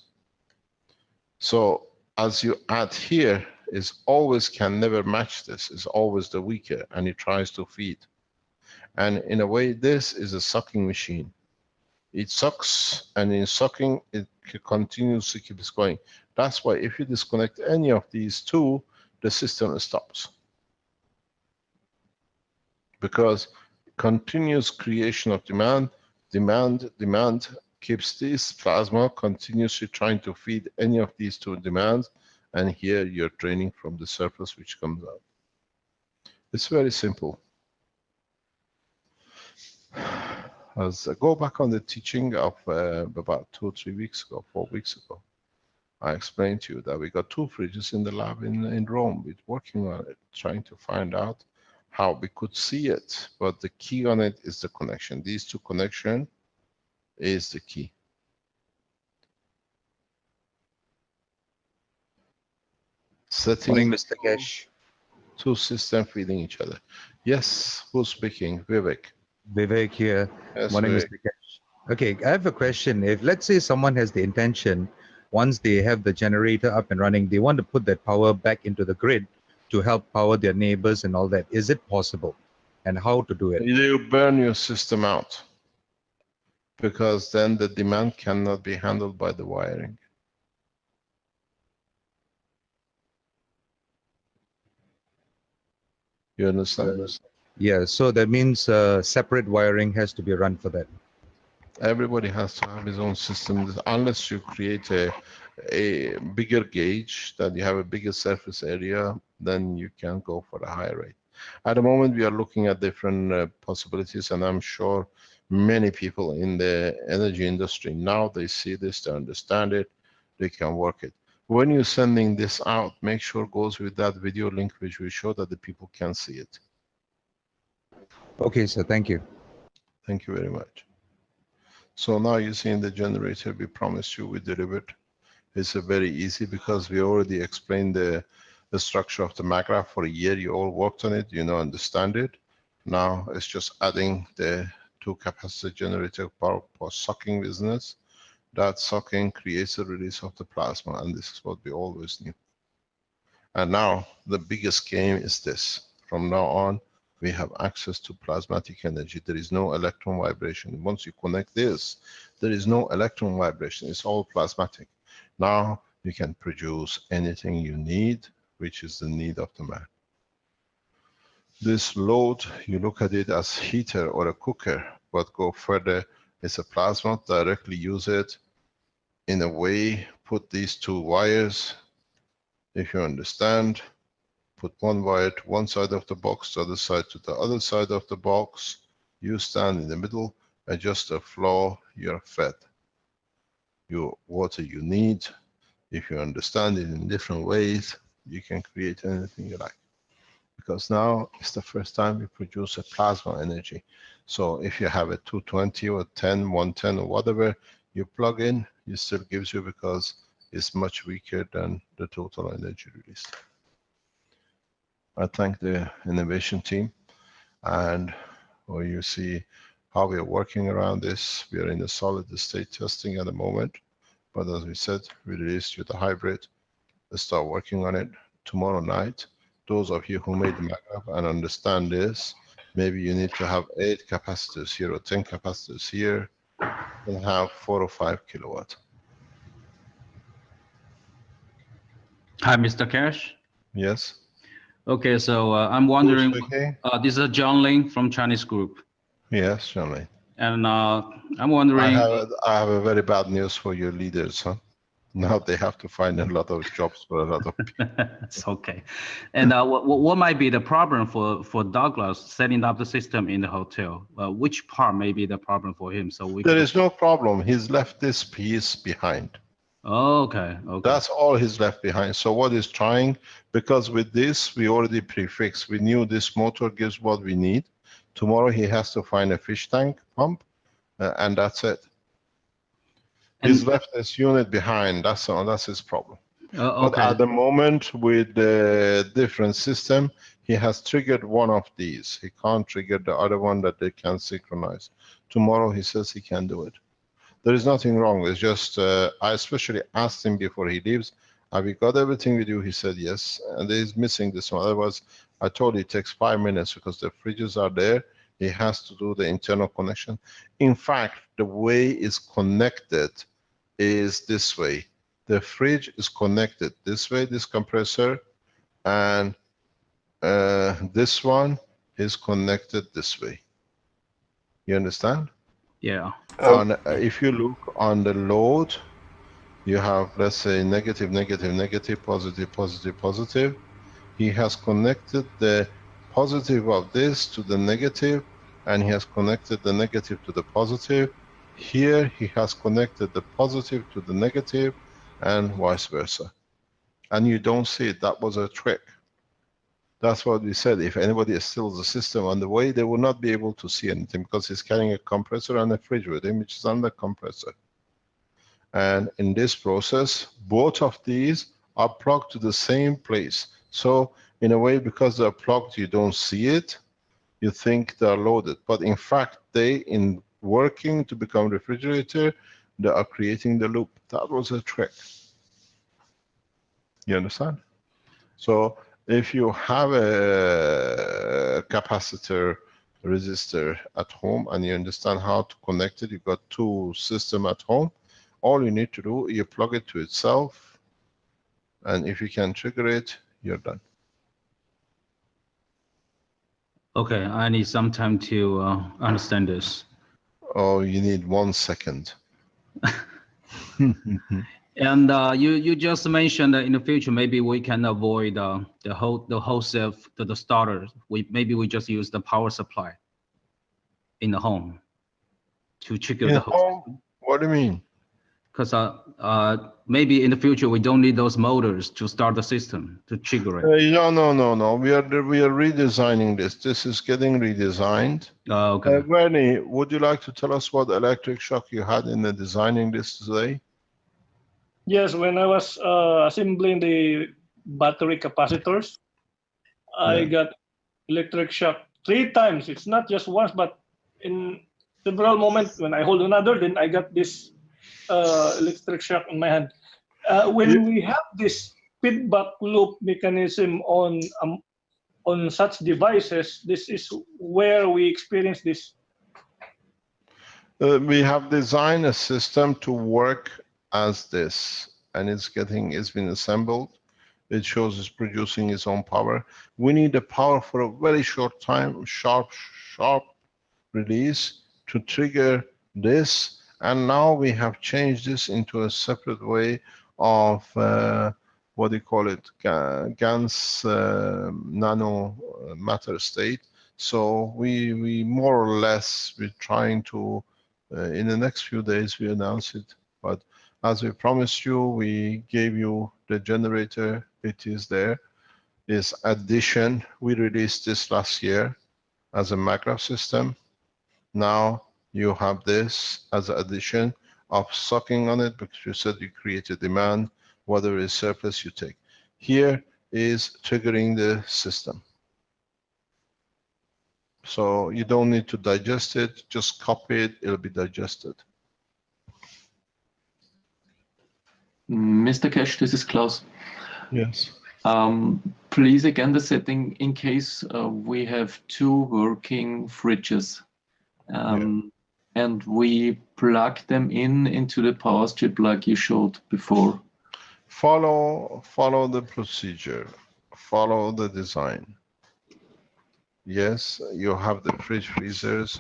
So as you add here, is always can never match this, is always the weaker, and it tries to feed. And in a way, this is a sucking machine. It sucks, and in sucking, it continuously keeps going. That's why if you disconnect any of these two, the system stops. Because continuous creation of demand keeps this plasma continuously trying to feed any of these two demands, and here you're draining from the surface which comes out. It's very simple. As I go back on the teaching of about 2 or 3 weeks ago, 4 weeks ago, I explained to you that we got 2 fridges in the lab in Rome. We're working on it, trying to find out how we could see it. But the key on it is the connection. These two connection is the key. Setting Morning, Mr. Keshe. 2 systems feeding each other. Yes, who's speaking? Vivek. Vivek here. Yes, Morning, Vivek. Mr. Keshe. Okay, I have a question. If let's say someone has the intention, once they have the generator up and running, they want to put that power back into the grid to help power their neighbors and all that. Is it possible? And how to do it? You burn your system out, because then the demand cannot be handled by the wiring. You understand? Yeah, so that means separate wiring has to be run for that. Everybody has to have his own system, unless you create a bigger gauge, that you have a bigger surface area, then you can go for a higher rate. At the moment, we are looking at different possibilities, and I'm sure many people in the energy industry now, they see this, they understand it, they can work it. When you're sending this out, make sure it goes with that video link which will show that the people can see it. Okay, sir, thank you. Thank you very much. So now you see in the generator we promised you we delivered. It's a very easy, because we already explained the structure of the Magrav for a year. You all worked on it, you know, understand it. Now it's just adding the 2 capacitor generator power for sucking business. That sucking creates a release of the plasma, and this is what we always knew. And now the biggest game is this. From now on, we have access to plasmatic energy. There is no electron vibration. Once you connect this, there is no electron vibration. It's all plasmatic. Now you can produce anything you need, which is the need of the man. This load, you look at it as heater or a cooker, but go further, it's a plasma. Directly use it in a way, put these 2 wires, if you understand. Put 1 wire to one side of the box, the other side to the other side of the box. You stand in the middle, adjust the flow, you're fed. Your water you need. If you understand it in different ways, you can create anything you like. because now it's the first time we produce a plasma energy. So if you have a 220 or 10, 110 or whatever, you plug in, it still gives you, because it's much weaker than the total energy released. I thank the innovation team, and where you see how we are working around this. We are in a solid state testing at the moment, but as we said, we released you the hybrid. Let's start working on it tomorrow night. Those of you who made the Magrav and understand this, maybe you need to have 8 capacitors here or 10 capacitors here, and have 4 or 5 kilowatt. Hi, Mr. Keshe. Yes. Okay, so I'm wondering, okay. This is John Ling from Chinese group. Yes, John Ling. And I'm wondering. I have a very bad news for your leaders, huh? Now they have to find a lot of jobs for a lot of people. It's okay. And what might be the problem for Douglas setting up the system in the hotel? Which part may be the problem for him? So there is no problem. He's left this piece behind. Oh, okay. Okay. That's all he's left behind. So what he's trying, because with this we already prefixed, we knew this motor gives what we need. Tomorrow he has to find a fish tank pump, and that's it. He's left this unit behind. That's his problem. Okay. But at the moment, with the different system, he has triggered one of these. He can't trigger the other one that they can synchronize. Tomorrow he says he can do it. There is nothing wrong. It's just I especially asked him before he leaves, have you got everything with you? He said yes, and he's missing this one. Otherwise, I told you it takes 5 minutes because the fridges are there. He has to do the internal connection. In fact, the way it's connected is this way. The fridge is connected this way, this compressor, and this one is connected this way. You understand? Yeah. If you look on the load, you have, let's say, negative, negative, negative, positive, positive, positive. He has connected the positive of this to the negative, and he has connected the negative to the positive. Here he has connected the positive to the negative, and vice versa. And you don't see it. That was a trick. That's what we said. If anybody steals the system on the way, they will not be able to see anything, because he's carrying a compressor and a fridge with him, which is on the compressor. And in this process, both of these are plugged to the same place. So in a way, because they're plugged, you don't see it. You think they're loaded. But in fact, in working to become refrigerator, they are creating the loop. That was a trick. You understand? So if you have a capacitor resistor at home and you understand how to connect it, you've got 2 systems at home, all you need to do, you plug it to itself, and if you can trigger it, you're done. Okay, I need some time to understand this. Oh, you need 1 second. And you just mentioned that in the future maybe we can avoid the wholesale the starter. Maybe we just use the power supply in the home to trigger the home. What do you mean? Because maybe in the future we don't need those motors to start the system to trigger it. No. We are redesigning this. This is getting redesigned. Okay. Vernie, would you like to tell us what electric shock you had in the designing this today? Yes, when I was assembling the battery capacitors, I got electric shock 3 times. It's not just once, but in several moments. When I hold another, then I got this electric shock in my hand. When we have this feedback loop mechanism on such devices, this is where we experience this. We have designed a system to work as this, and it's been assembled. It shows it's producing its own power. We need the power for a very short time, sharp release to trigger this. And now we have changed this into a separate way of what do you call it, GaNs nano matter state. So we more or less, we're trying to in the next few days we announce it. But as we promised you, we gave you the generator. It is there. is addition. We released this last year as a Magrav system. Now you have this as an addition of sucking on it, because you said you create a demand, whatever is surplus you take. Here is triggering the system. So you don't need to digest it, just copy it, it'll be digested. Mr. Keshe, this is Klaus. Yes. Please again the setting in case we have two working fridges. And we plug them into the power strip like you showed before. Follow the procedure, follow the design. Yes, you have the fridge freezers,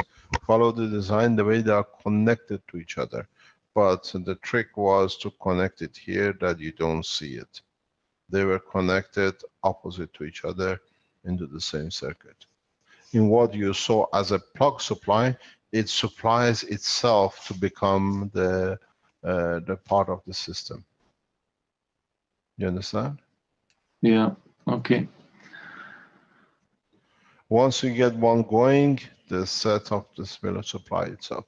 follow the design the way they are connected to each other. But the trick was to connect it here that you don't see it. They were connected opposite to each other into the same circuit. In what you saw as a plug supply, it supplies itself to become the part of the system. You understand? Yeah, okay. Once you get one going, the setup just will supply itself.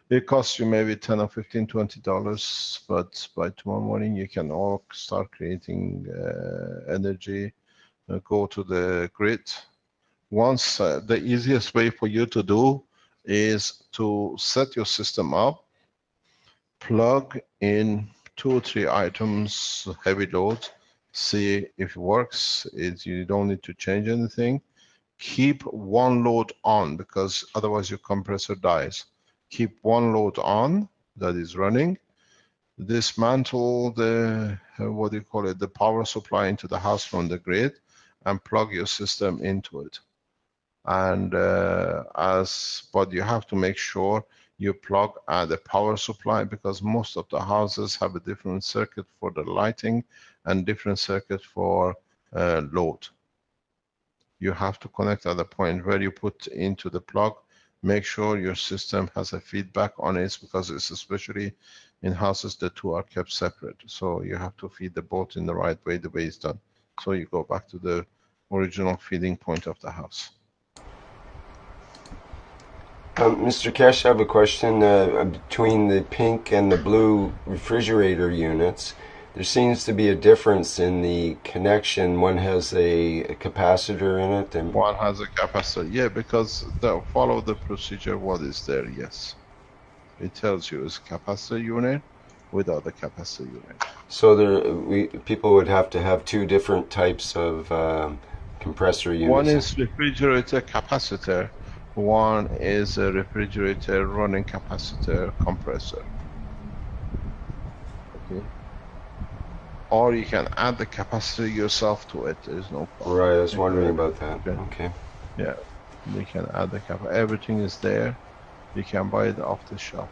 It costs you maybe $10 or $15, $20, but by tomorrow morning you can all start creating energy, go to the grid. Once the easiest way for you to do is to set your system up, plug in 2 or 3 items, heavy load, see if it works. You don't need to change anything. Keep one load on, because otherwise your compressor dies. Keep one load on that is running. Dismantle the, what do you call it, the power supply into the house from the grid, and plug your system into it. And but you have to make sure you plug the power supply, because most of the houses have a different circuit for the lighting and different circuit for load. You have to connect at the point where you put into the plug. Make sure your system has a feedback on it, because it's especially in houses the two are kept separate. So you have to feed the both in the right way, the way it's done. So you go back to the original feeding point of the house. Mr. Keshe, I have a question. Between the pink and the blue refrigerator units, there seems to be a difference in the connection. One has a capacitor in it, and one has a capacitor. Yeah, because follow the procedure. What is there? Yes, it tells you it's a capacitor unit without the capacitor unit. So people would have to have two different types of compressor units. One is refrigerator capacitor. One is a refrigerator running capacitor compressor. Okay. Or you can add the capacitor yourself to it. There is no problem. Right, I was wondering about that. Okay. Yeah, you can add the capacitor. Everything is there. You can buy it off the shelf.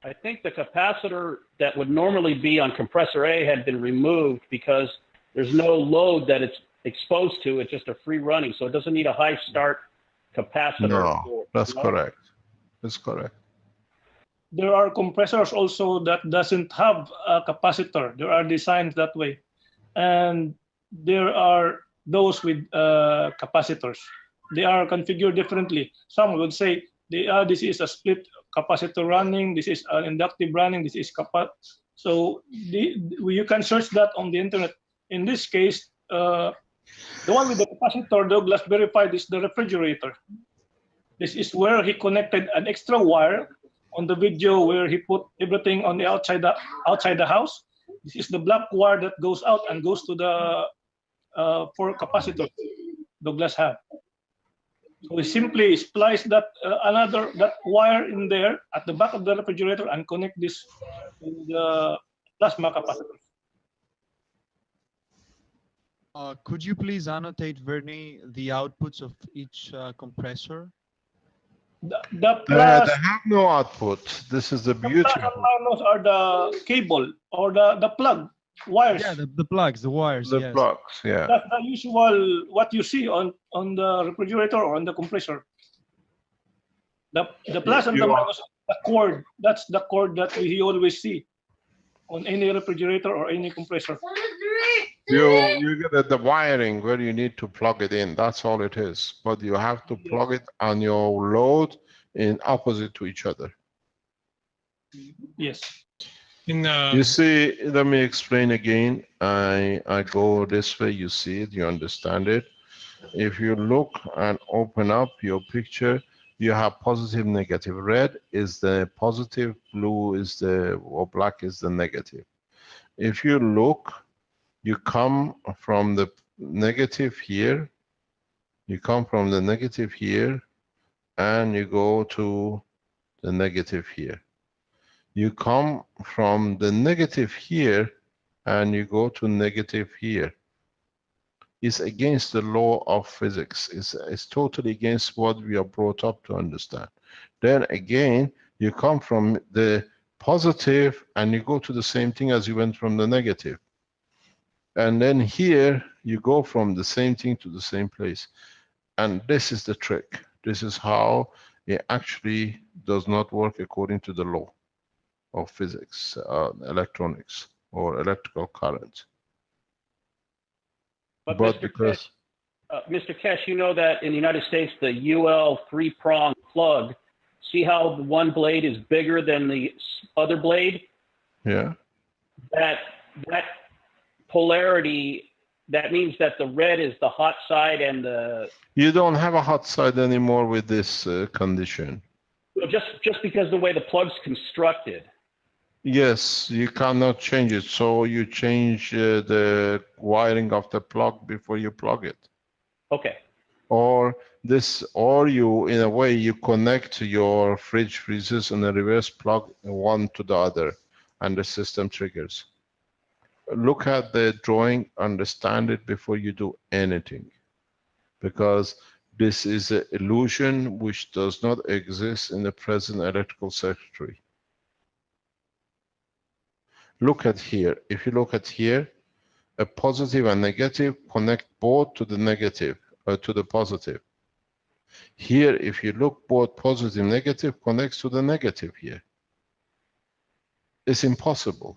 I think the capacitor that would normally be on compressor A had been removed because there's no load that it's exposed to. It's just a free running, so it doesn't need a high start capacitor. No, that's correct. That's correct. There are compressors also that doesn't have a capacitor. There are designs that way, and there are those with capacitors. They are configured differently. Some would say this is a split capacitor running, this is an inductive running, this is so you can search that on the internet. In this case, the one with the capacitor, Douglas verified, is the refrigerator. This is where he connected an extra wire on the video where he put everything on the outside the house. This is the black wire that goes out and goes to the for capacitor Douglas have. So we simply splice that that wire in there at the back of the refrigerator and connect this to the plasma capacitor. Could you please annotate, Vernie, the outputs of each compressor? They have no output. This is the beauty. The are the cable or the plug wires. Yeah, the plugs, the wires. The yes. plugs, yeah. That's the usual what you see on the refrigerator or on the compressor. The plus and the minus, the cord. That's the cord that we always see. on any refrigerator or any compressor. You get at the wiring where you need to plug it in. That's all it is. But you have to plug it on your load in opposite to each other. Yes. You see, let me explain again. I go this way, you see it, you understand it. If you look and open up your picture, you have positive, negative. Red is the positive, blue is the, or black is the negative. If you look, you come from the negative here, you come from the negative here, and you go to the negative here. You come from the negative here, and you go to negative here. It's against the law of physics. It's totally against what we are brought up to understand. Then again, you come from the positive, and you go to the same thing as you went from the negative. And then here, you go from the same thing to the same place. And this is the trick. This is how it actually does not work according to the law of physics, electronics, or electrical current. But But Mr. because Mr. Keshe, you know that in the United States, the UL 3-prong plug, see how the one blade is bigger than the other blade? yeah, That polarity, that means that the red is the hot side and the... you don't have a hot side anymore with this condition. Just because the way the plug's constructed. Yes, you cannot change it. So you change the wiring of the plug before you plug it. Okay. Or this, or you, in a way, you connect your fridge freezers in a reverse plug one to the other, and the system triggers. Look at the drawing, understand it before you do anything, because this is an illusion which does not exist in the present electrical circuitry. Look at here. If you look at here, a positive and negative connect both to the negative, to the positive. Here, if you look, both positive and negative connects to the negative here. It's impossible.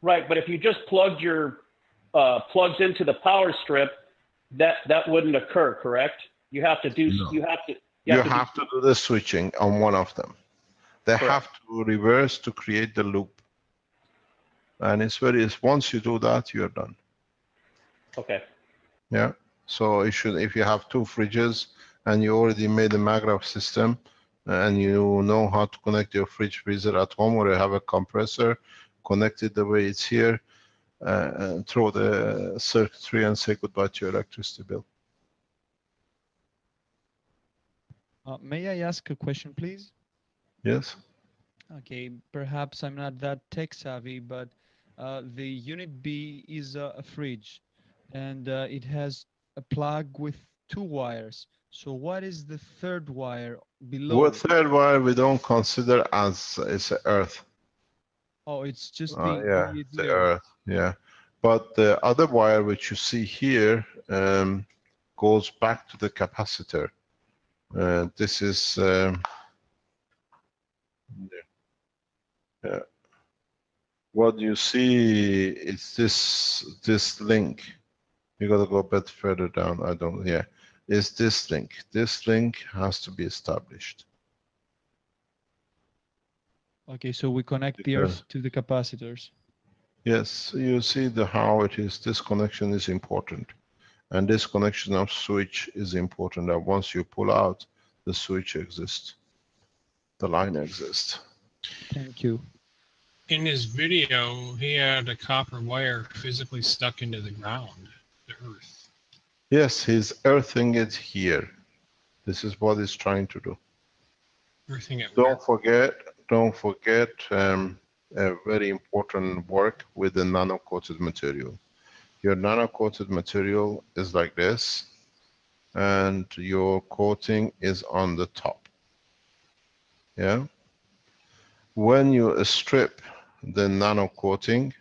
Right, but if you just plugged your plugs into the power strip, that wouldn't occur, correct? You have to do. No. You have to. You have to do the switching on one of them. They Correct. have to reverse to create the loop. And it's once you do that, you're done. Okay. Yeah. So it should, if you have two fridges and you already made a Magravs system and you know how to connect your fridge freezer at home, or you have a compressor, connect it the way it's here, and throw the circuitry and say goodbye to your electricity bill. May I ask a question, please? Yes. Okay, perhaps I'm not that tech savvy, but the unit B is a fridge, and it has a plug with 2 wires. So what is the third wire below? What third wire we don't consider as it's earth. Oh, it's just yeah, the earth. Yeah, but the other wire which you see here goes back to the capacitor. This is what you see is this link. You got to go a bit further down. I don't. Yeah, is this link. This link has to be established. Okay, so we connect the earth to the capacitors. Yes, you see how it is. This connection is important, and this connection of switch is important. That once you pull out, the switch exists, the line exists. Thank you. In his video, he had a copper wire physically stuck into the ground, the earth. Yes, he's earthing it here. This is what he's trying to do. Earthing it. Don't forget a very important work with the nano-coated material. Your nano-coated material is like this, and your coating is on the top. Yeah. When you strip the nano-coating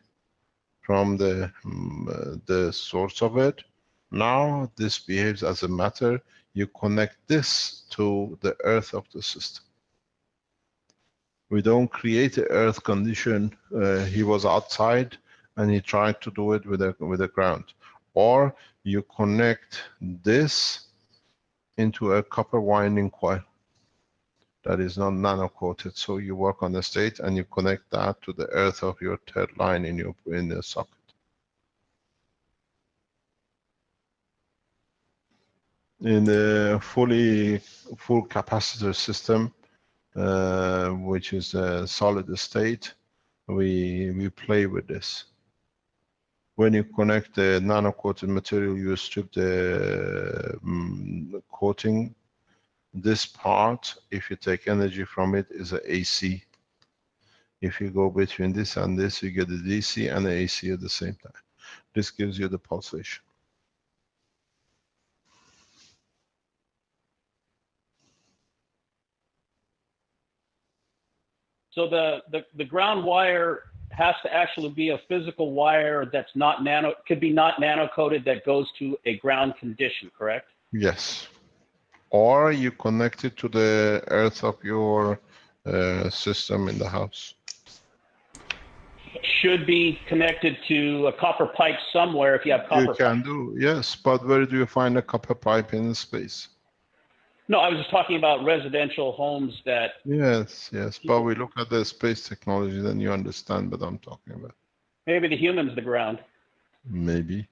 from the source of it, now this behaves as a matter. You connect this to the earth of the system. We don't create an earth condition. He was outside and he tried to do it with the ground. Or you connect this into a copper winding coil that is not nano coated. So you work on the state and you connect that to the earth of your third line in the socket. In the full capacitor system, which is a solid state, we play with this. When you connect the nano coated material, you strip the coating. This part, if you take energy from it, is a AC. If you go between this and this, you get the DC and the AC at the same time. This gives you the pulsation. So the ground wire has to actually be a physical wire that's not could be not nano coated, that goes to a ground condition, correct? Yes. Or you connect it to the earth of your system in the house. Should be connected to a copper pipe somewhere if you have copper. You can do, yes, but where do you find a copper pipe in space? No, I was just talking about residential homes that. Yes, but we look at the space technology, then you understand what I'm talking about. Maybe the human's the ground. Maybe.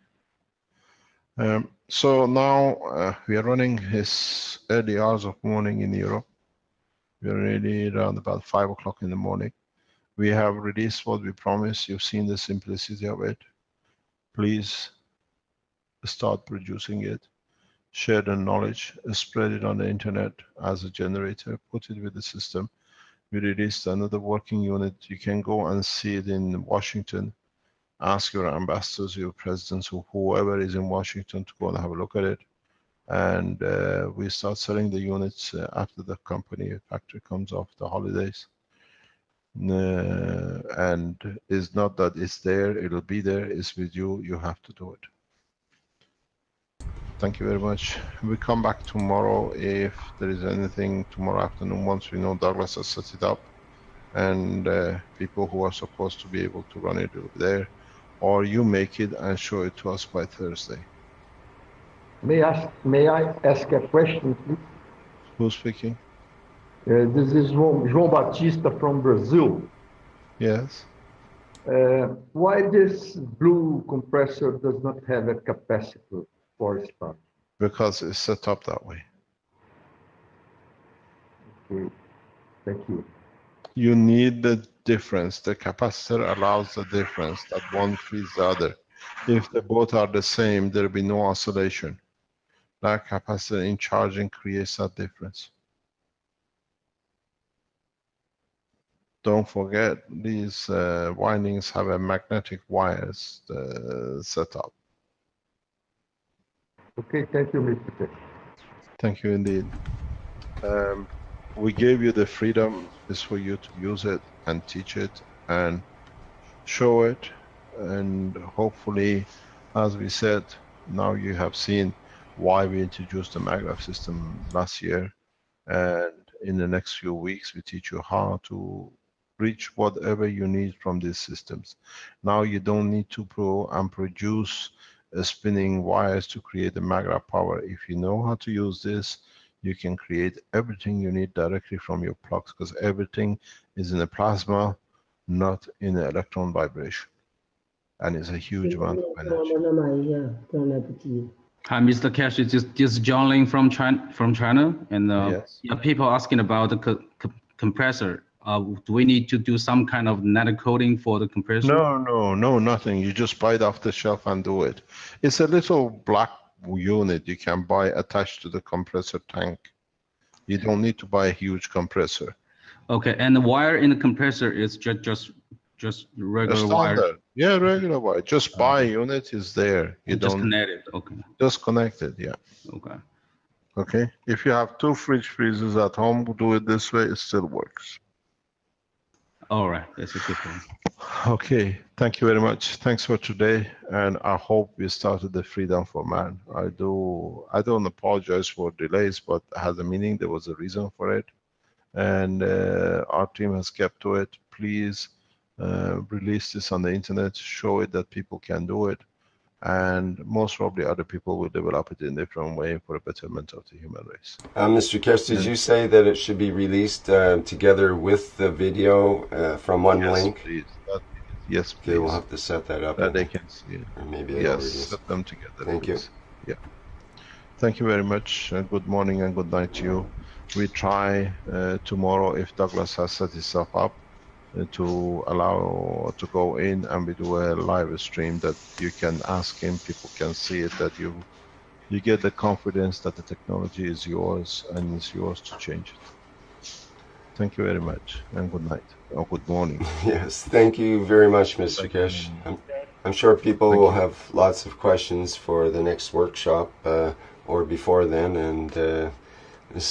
So now we are running his early hours of morning in Europe. We are really around about 5 o'clock in the morning. We have released what we promised. You've seen the simplicity of it. Please start producing it. Share the knowledge, spread it on the internet as a generator, put it with the system. We released another working unit. You can go and see it in Washington. Ask your ambassadors, your presidents, or whoever is in Washington to go and have a look at it. And we start selling the units after the factory comes off the holidays. And it's not that it's there, it'll be there, it's with you, you have to do it. Thank you very much. We come back tomorrow if there is anything tomorrow afternoon, once we know Douglas has set it up, and people who are supposed to be able to run it will be there, or you make it and show it to us by Thursday. May I ask a question, please? Who's speaking? This is João Batista from Brazil. Yes. Why this blue compressor does not have a capacitor for start? Because it's set up that way. Okay. Thank you. You need the difference. The capacitor allows the difference, that one feeds the other. If they both are the same, there will be no oscillation. That capacitor in charging creates that difference. Don't forget, these windings have a magnetic wires set up. Okay, thank you, Mr. Keshe. Thank you indeed. We gave you the freedom, is for you to use it and teach it and show it, and hopefully, as we said, now you have seen why we introduced the Magrav system last year, and in the next few weeks we teach you how to reach whatever you need from these systems. Now you don't need to produce spinning wires to create the Magrav power. If you know how to use this, you can create everything you need directly from your plugs, because everything is in a plasma, not in an electron vibration, and it's a huge amount of energy. Hi, Mr. Keshe. This is John Lin from China, and yes. Yeah, people asking about the compressor. Do we need to do some kind of nano coating for the compressor? No, nothing. You just buy it off the shelf and do it. It's a little black unit you can buy attached to the compressor tank. You don't need to buy a huge compressor. Okay, and the wire in the compressor is just regular wire. Yeah, regular wire. Just buy a unit, is there. You just don't connect it. Okay. Just connect it. Yeah. Okay. Okay. If you have 2 fridge freezers at home, do it this way. It still works. All right, that's a good one. Okay, thank you very much. Thanks for today, and I hope we started the freedom for man. I don't apologize for delays, but it has a meaning. There was a reason for it, and our team has kept to it. Please release this on the internet, show it that people can do it, and most probably other people will develop it in a different way for the betterment of the human race. Mr. Keshe, did you say that it should be released together with the video from one link? Please. Yes, please. Okay, we'll have to set that up. That they can see it. Or maybe yes, set them together. Thank please. you. Yeah. Thank you very much. Good morning and good night to you. We try tomorrow, if Douglas has set himself up, to allow to go in, and we do a live stream that you can ask him, people can see it, that you get the confidence that the technology is yours and it's yours to change it. Thank you very much, and good night, or good morning. Yes, thank you very much, Mr. Keshe. I'm sure people will have lots of questions for the next workshop or before then, and this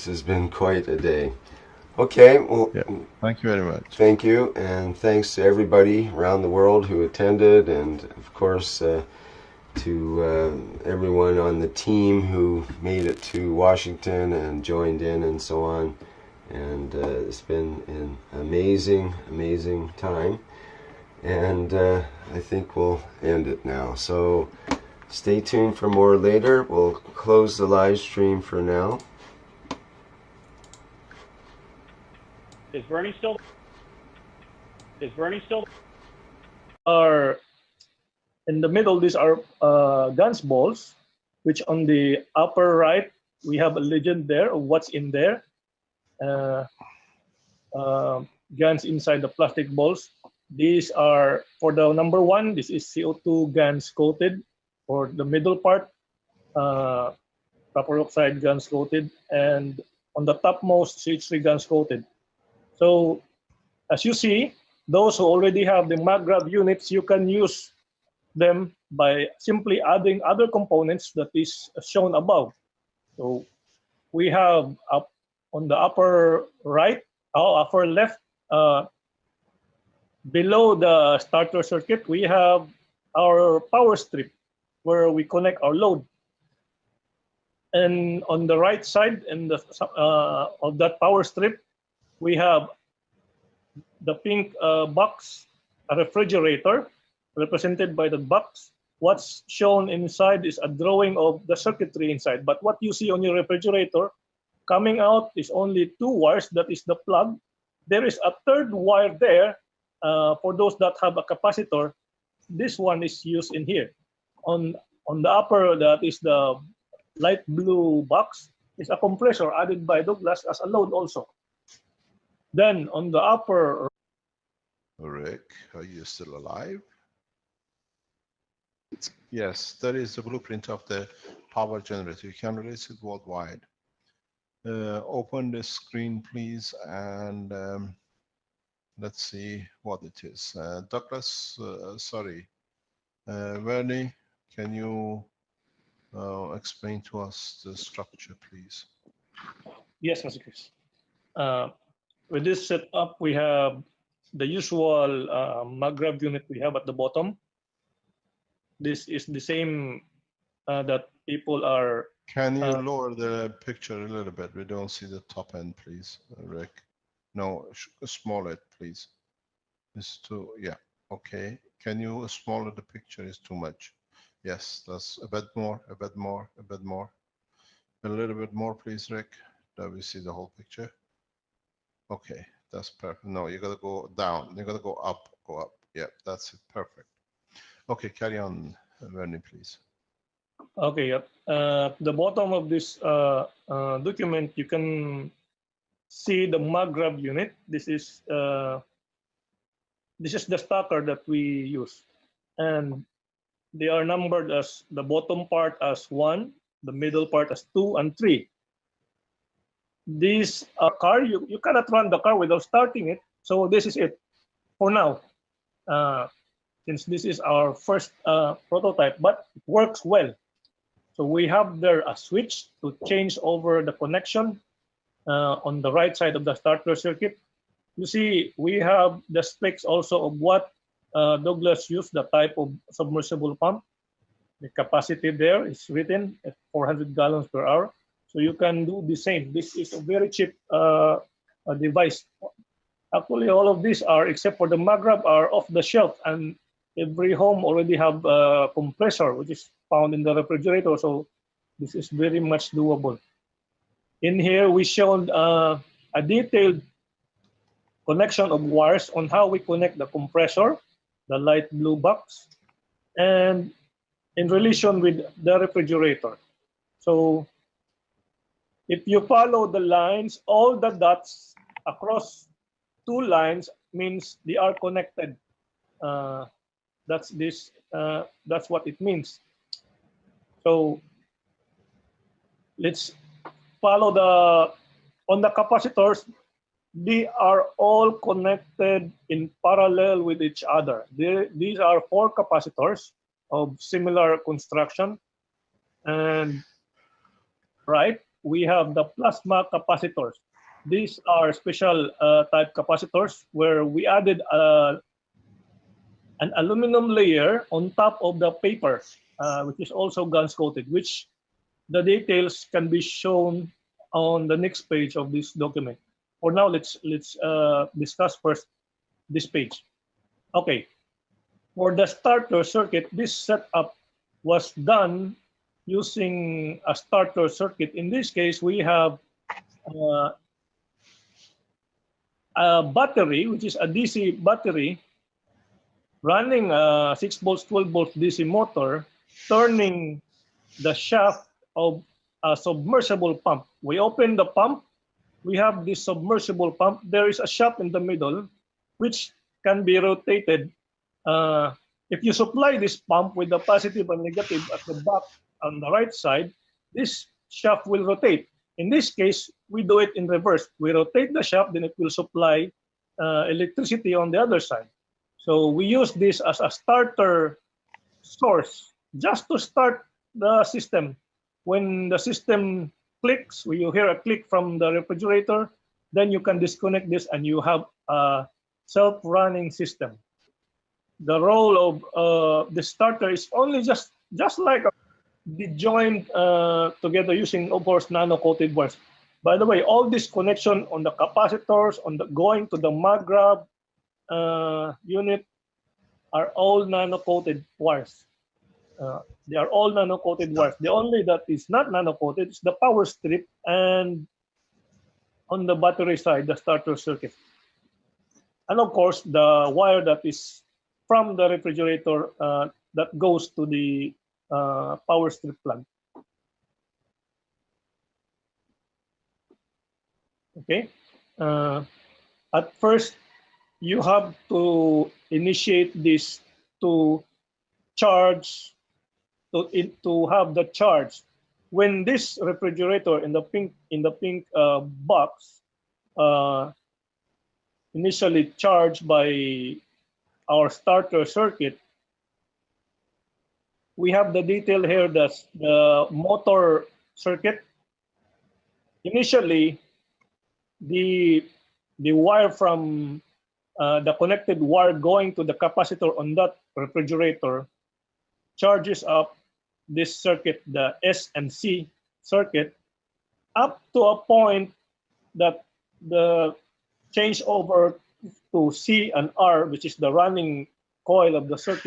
has been quite a day. Okay, well, thank you very much. Thank you, and thanks to everybody around the world who attended, and of course to everyone on the team who made it to Washington and joined in and so on. And it's been an amazing time, and I think we'll end it now. So stay tuned for more later. We'll close the live stream for now. Is Vernie still? Are in the middle. These are guns balls, which on the upper right we have a legend there of what's in there. Guns inside the plastic balls. These are for the number one. This is CO2 guns coated. For the middle part, copper oxide guns coated, and on the topmost CH3 guns coated. So as you see, those who already have the Magrav units, you can use them by simply adding other components that is shown above. So we have up on the upper right, upper left, below the starter circuit, we have our power strip where we connect our load. And on the right side of that power strip, we have the pink box, a refrigerator represented by the box. What's shown inside is a drawing of the circuitry inside. But what you see on your refrigerator coming out is only 2 wires. That is the plug. There is a third wire there for those that have a capacitor. This one is used in here. On the upper, that is the light blue box, is a compressor added by Douglas as a load also. Then on the upper... Rick, are you still alive? Yes, that is the blueprint of the power generator. You can release it worldwide. Open the screen, please, and let's see what it is. Douglas, sorry. Vernie, can you explain to us the structure, please? Yes, Mr. Chris. With this setup, we have the usual Magrav unit we have at the bottom. This is the same that people are... Can you lower the picture a little bit? We don't see the top end, please, Rick. No, smaller it, please. It's too, yeah, okay. Can you smaller the picture? Is too much. Yes, that's a bit more, a bit more, a bit more. A little bit more, please, Rick. That we see the whole picture. Okay, that's perfect. No, you gotta go down. You gotta go up, go up. Yeah, that's it. Perfect. Okay, carry on, Vernie, please. Okay, yep. The bottom of this document, you can see the Magrav unit. This is the stacker that we use, and they are numbered as the bottom part as 1, the middle part as 2 and 3. This car, you cannot run the car without starting it. So this is it for now. Since this is our first prototype, but it works well. So we have there a switch to change over the connection on the right side of the starter circuit. You see, we have the specs also of what Douglas used, the type of submersible pump. The capacity there is written at 400 gallons per hour. So you can do the same. This is a very cheap device. Actually, all of these are, except for the Magrav, are off the shelf, and every home already have a compressor, which is found in the refrigerator. So this is very much doable. In here, we showed a detailed connection of wires on how we connect the compressor, the light blue box, and in relation with the refrigerator. So if you follow the lines, all the dots across two lines means they are connected. That's what it means. So let's follow on the capacitors. They are all connected in parallel with each other. These are 4 capacitors of similar construction, and right, we have the plasma capacitors. These are special type capacitors where we added an aluminum layer on top of the paper, which is also guns coated, which the details can be shown on the next page of this document. For now, let's discuss first this page. Okay, for the starter circuit, this setup was done using a starter circuit. In this case, we have a battery, which is a DC battery, running a 6 volts, 12 volts DC motor, turning the shaft of a submersible pump. We open the pump. We have this submersible pump. There is a shaft in the middle, which can be rotated. If you supply this pump with the positive and negative at the back on the right side, this shaft will rotate. In this case, we do it in reverse. We rotate the shaft, then it will supply electricity on the other side. So we use this as a starter source just to start the system. When the system clicks, when you hear a click from the refrigerator, then you can disconnect this and you have a self-running system. The role of the starter is only just like the joined together using, of course, nano-coated wires. By the way, all this connection on the capacitors, going to the Magrav unit, are all nano-coated wires. They are all nano-coated wires. The only that is not nano-coated is the power strip, and on the battery side, the starter circuit. And of course, the wire that is from the refrigerator that goes to the power strip plug. Okay. At first, you have to initiate this to charge, to have the charge. When this refrigerator in the pink box initially charged by our starter circuit, we have the detail here, that's the motor circuit. Initially, the wire from the connected wire going to the capacitor on that refrigerator charges up this circuit, the S and C circuit, up to a point that the change over to C and R, which is the running coil of the circuit,